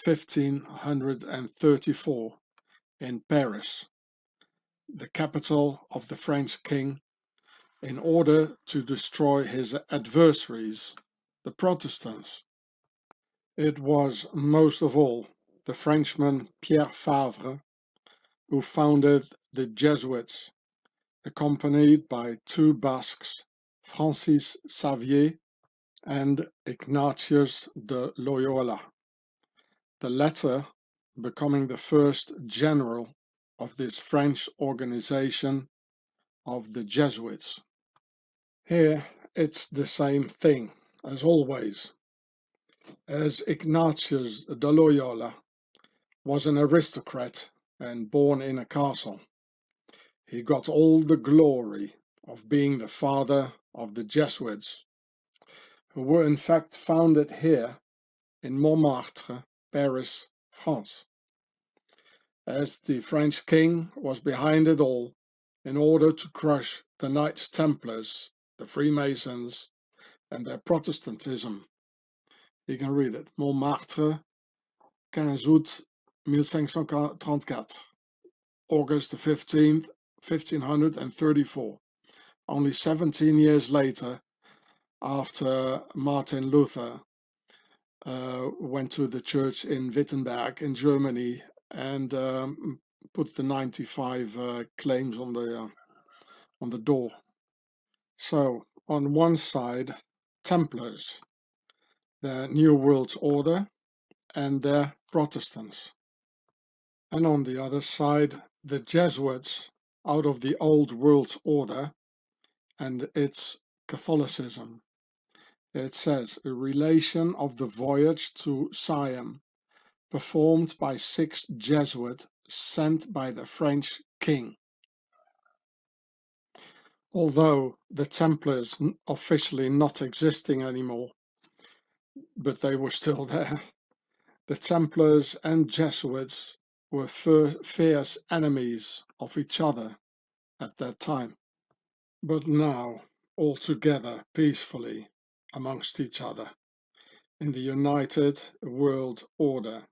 1534, in Paris, the capital of the French king, in order to destroy his adversaries, the Protestants. It was most of all the Frenchman Pierre Favre who founded the Jesuits, accompanied by two Basques, Francis Xavier and Ignatius de Loyola, the latter becoming the first general of this French organization of the Jesuits. Here it's the same thing as always, as Ignatius de Loyola was an aristocrat and born in a castle. He got all the glory of being the father of the Jesuits, who were in fact founded here in Montmartre, Paris, France, as the French king was behind it all in order to crush the Knights Templars, the Freemasons, and their Protestantism. You can read it. Montmartre, 15 août 1534, August the 15th, 1534. Only 17 years later, after Martin Luther went to the church in Wittenberg in Germany and put the 95 claims on the door. So on one side, Templars, the New World Order, and their Protestants, and on the other side, the Jesuits out of the Old World Order and its Catholicism. It says a relation of the voyage to Siam, performed by 6 Jesuits sent by the French king. Although the Templars officially not existing anymore, but they were still there, the Templars and Jesuits were fierce enemies of each other at that time, but now all together peacefully amongst each other in the United World Order,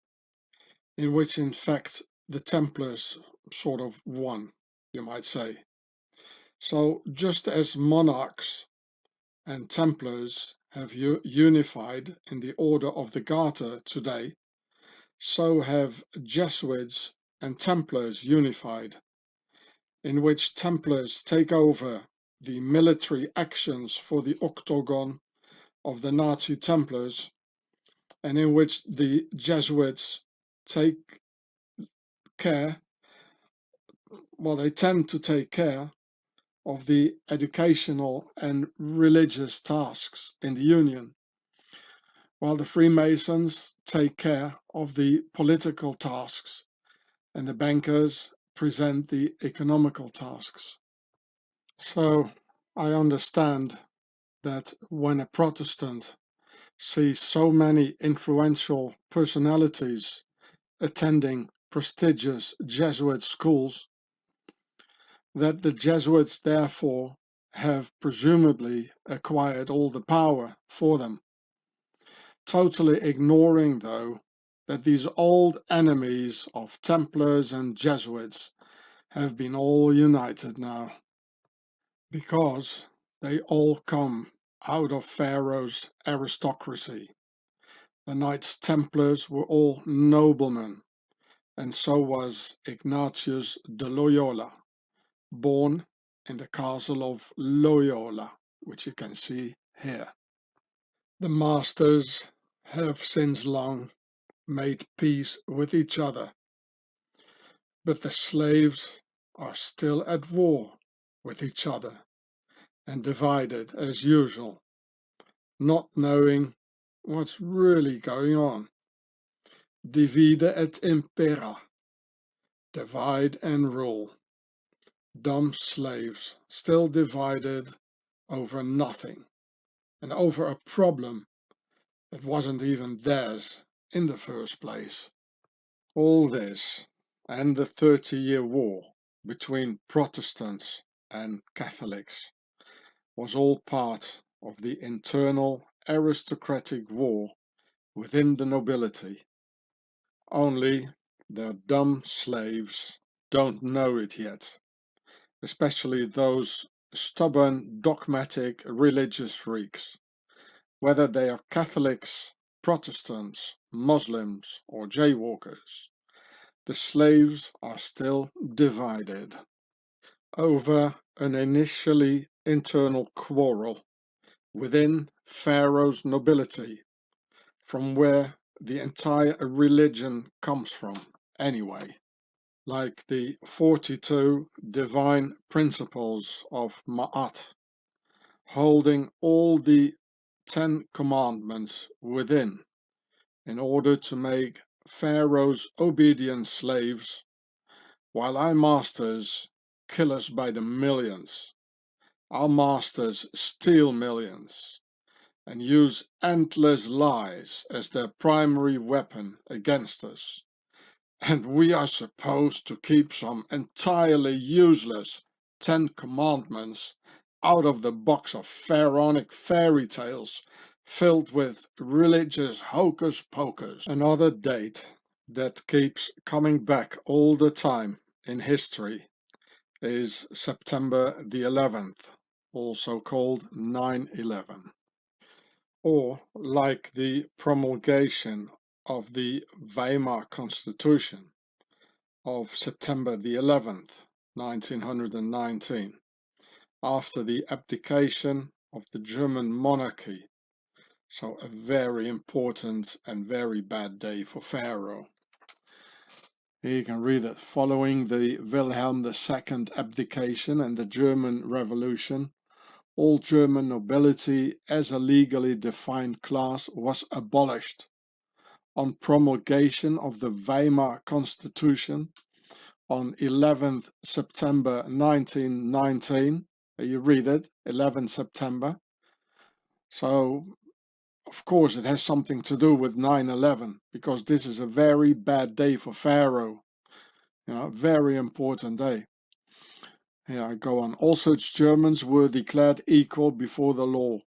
in which in fact the Templars sort of won, you might say. So just as monarchs and Templars have unified in the Order of the Garter today, so have Jesuits and Templars unified, in which Templars take over the military actions for the Octagon of the Nazi Templars, and in which the Jesuits take care, well, they tend to take care of the educational and religious tasks in the Union, while the Freemasons take care of the political tasks and the bankers present the economical tasks. So I understand that when a Protestant sees so many influential personalities attending prestigious Jesuit schools, that the Jesuits therefore have presumably acquired all the power for them, totally ignoring, though, that these old enemies of Templars and Jesuits have been all united now, because they all come out of Pharaoh's aristocracy. The Knights Templars were all noblemen, and so was Ignatius de Loyola, born in the castle of Loyola, which you can see here. The masters have since long made peace with each other, but the slaves are still at war with each other and divided as usual, not knowing what's really going on. Divide et impera, divide and rule. Dumb slaves still divided over nothing and over a problem that wasn't even theirs in the first place. All this and the 30-year war between Protestants and Catholics was all part of the internal aristocratic war within the nobility. Only the dumb slaves don't know it yet, especially those stubborn, dogmatic religious freaks, whether they are Catholics, Protestants, Muslims, or jaywalkers. the slaves are still divided over an initially internal quarrel within Pharaoh's nobility, from where the entire religion comes from anyway. Like the 42 divine principles of Ma'at, holding all the 10 commandments within, in order to make Pharaoh's obedient slaves, while our masters kill us by the millions. Our masters steal millions and use endless lies as their primary weapon against us. And we are supposed to keep some entirely useless 10 commandments out of the box of pharaonic fairy tales filled with religious hocus pocus. Another date that keeps coming back all the time in history is September the 11th, also called 9/11. Or like the promulgation of the Weimar Constitution of September the 11th, 1919, after the abdication of the German monarchy. So a very important and very bad day for Pharaoh. Here you can read it. Following the Wilhelm II abdication and the German Revolution, all German nobility as a legally defined class was abolished. On promulgation of the Weimar Constitution on 11th September 1919, you read it, 11th September. So, of course, it has something to do with 9/11, because this is a very bad day for Pharaoh. You know, very important day. Here I go on. All such Germans were declared equal before the law.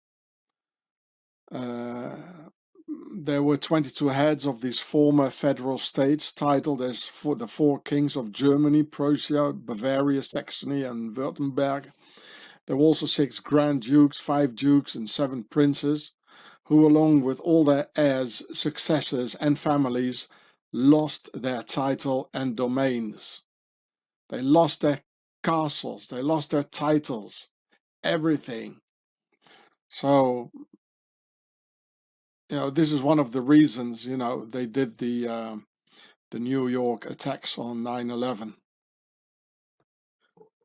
There were 22 heads of these former federal states, titled as for the four kings of Germany, Prussia, Bavaria, Saxony, and Württemberg. There were also 6 grand dukes, 5 dukes, and 7 princes, who, along with all their heirs, successors, and families, lost their title and domains. They lost their castles, they lost their titles, everything. So, you know, this is one of the reasons, you know, they did the New York attacks on 9/11.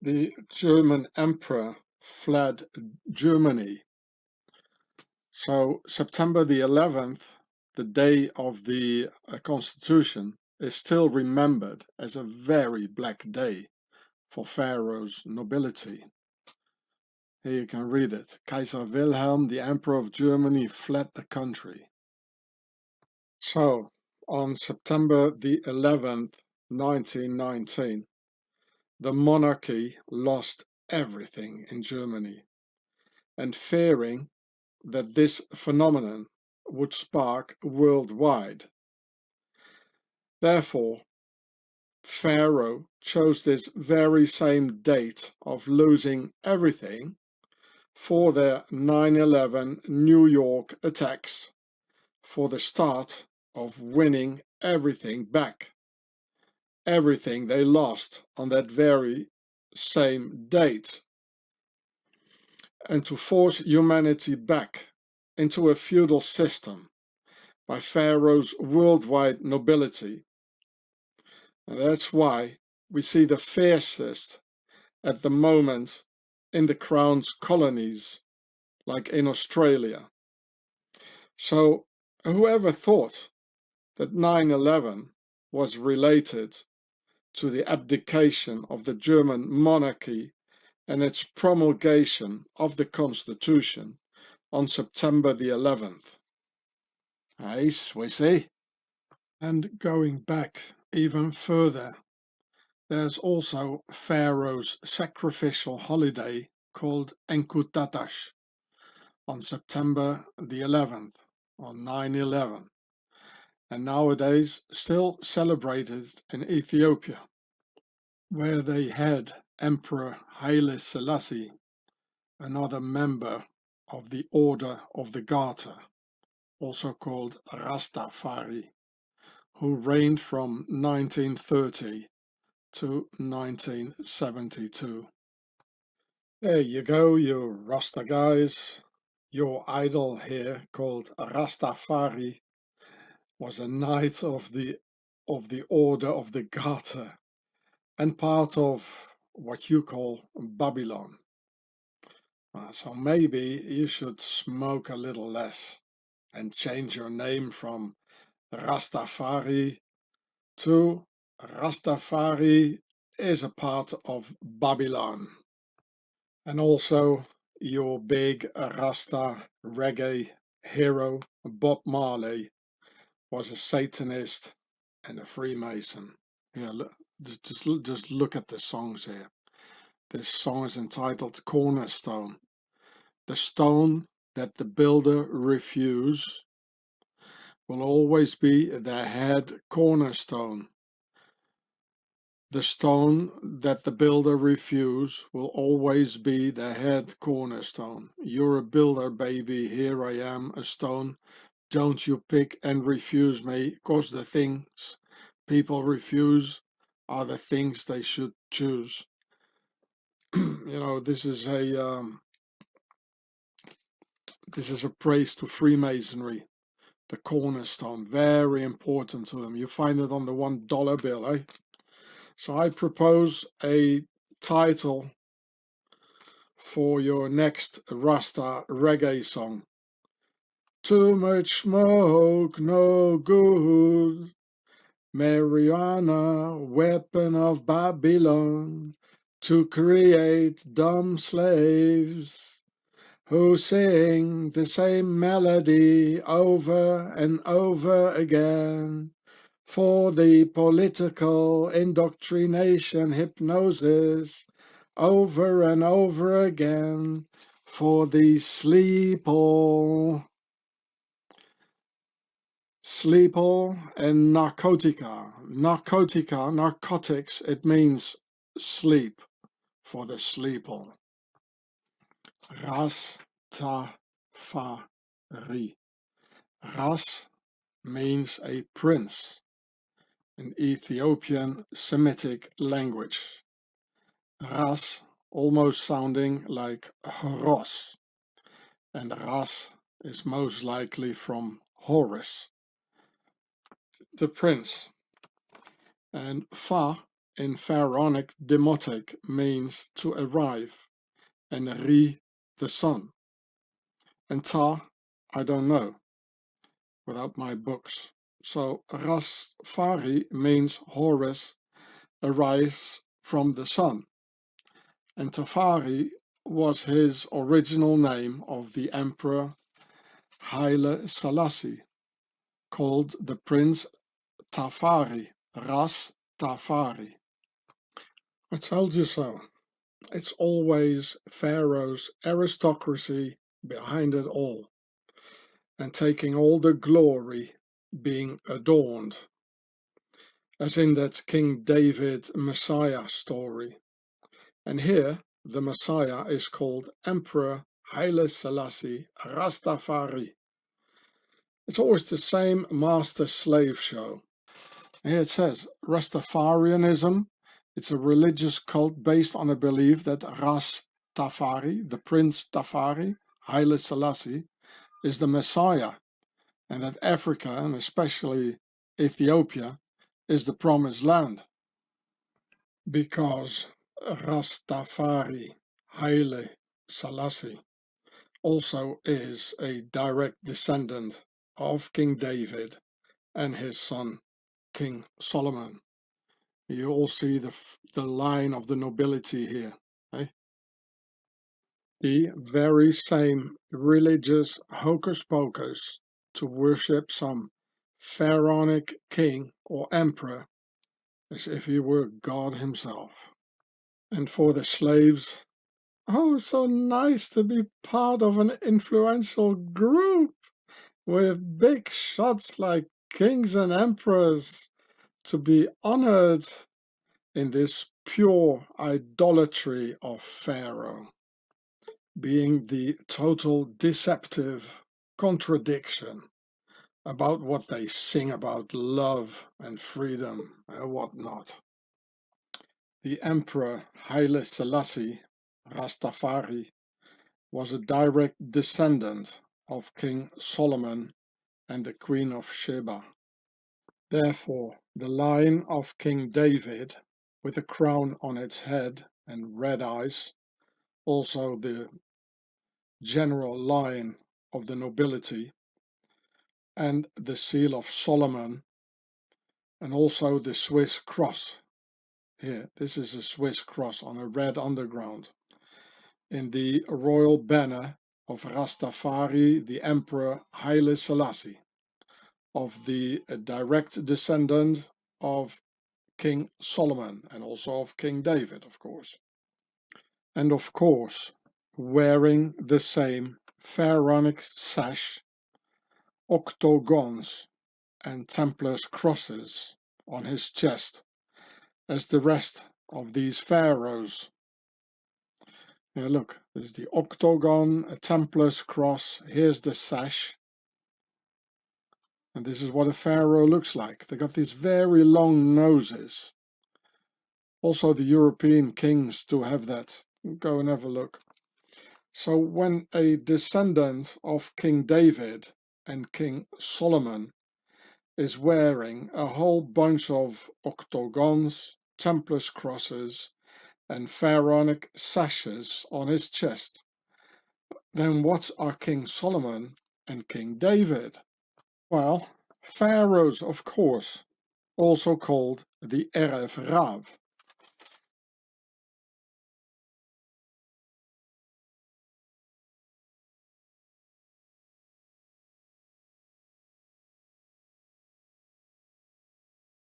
The German emperor fled Germany. So September the 11th, the day of the Constitution, is still remembered as a very black day for Pharaoh's nobility. Here you can read it. Kaiser Wilhelm, the Emperor of Germany, fled the country. So, on September the 11th, 1919, the monarchy lost everything in Germany, and fearing that this phenomenon would spark worldwide. Therefore, Pharaoh chose this very same date of losing everything for their 9/11 New York attacks, for the start of winning everything back. Everything they lost on that very same date. And to force humanity back into a feudal system by Pharaoh's worldwide nobility. And that's why we see the fiercest at the moment in the Crown's colonies, like in Australia. So whoever thought that 9/11 was related to the abdication of the German monarchy and its promulgation of the Constitution on September the 11th. Nice, we see. And going back even further, there's also Pharaoh's sacrificial holiday called Encuentra on September the 11th, on 9/11, and nowadays still celebrated in Ethiopia, where they had Emperor Haile Selassie, another member of the Order of the Garter, also called Rastafari, who reigned from 1930 to 1972. There you go, you Rasta guys. Your idol here, called Rastafari, was a knight of the Order of the Garter and part of what you call Babylon. So maybe you should smoke a little less and change your name from Rastafari to Rastafari is a part of Babylon. And also your big Rasta reggae hero Bob Marley was a Satanist and a Freemason. Yeah, just look at the songs here. This song is entitled Cornerstone. The stone that the builder refused will always be the head cornerstone. The stone that the builder refused will always be the head cornerstone. You're a builder, baby, here I am, a stone. Don't you pick and refuse me, 'cause the things people refuse are the things they should choose. You know, this is a praise to Freemasonry, the cornerstone, very important to them. You find it on the $1 bill, eh? So I propose a title for your next Rasta reggae song. Too much smoke, no good. Marijuana, weapon of Babylon, to create dumb slaves who sing the same melody over and over again for the political indoctrination hypnosis over and over again for the sleeple and narcotics, it means sleep, for the sleeple. Rastafari. Ras means a prince, an Ethiopian Semitic language. Ras almost sounding like Hross, and Ras is most likely from Horus, the prince. And Fa in Pharaonic Demotic means to arrive, and Ri the sun. And Ta, I don't know, without my books. So Rastafari means Horus arrives from the sun. And Tafari was his original name of the Emperor Haile Selassie, called the Prince Tafari, Ras Tafari. I told you so. It's always Pharaoh's aristocracy behind it all, and taking all the glory being adorned, as in that King David Messiah story. And here the Messiah is called Emperor Haile Selassie Rastafari. It's always the same master-slave show. Here it says, Rastafarianism, it's a religious cult based on a belief that Ras Tafari, the Prince Tafari, Haile Selassie, is the Messiah, and that Africa, and especially Ethiopia, is the promised land. Because Rastafari, Haile Selassie, also is a direct descendant of King David and his son, King Solomon. You all see the line of the nobility here, eh? The very same religious hocus pocus to worship some pharaonic king or emperor as if he were God himself. And for the slaves, oh, so nice to be part of an influential group with big shots like kings and emperors, to be honored in this pure idolatry of Pharaoh, being the total deceptive contradiction about what they sing about love and freedom and whatnot. The Emperor Haile Selassie, Rastafari, was a direct descendant of King Solomon and the Queen of Sheba. Therefore, the line of King David, with a crown on its head and red eyes, also the general line of the nobility, and the seal of Solomon, and also the Swiss cross. Here, this is a Swiss cross on a red underground. In the royal banner of Rastafari, the Emperor Haile Selassie, of the direct descendant of King Solomon and also of King David, of course. And of course, wearing the same pharaonic sash, octagons, and Templars crosses on his chest as the rest of these pharaohs. Now look, there's the octagon, a Templars cross, here's the sash, and this is what a pharaoh looks like. They got these very long noses. Also the European kings do have that. Go and have a look. So when a descendant of King David and King Solomon is wearing a whole bunch of octagons, Templars crosses, and pharaonic sashes on his chest, then what are King Solomon and King David? Well, pharaohs, of course, also called the Erev Rav,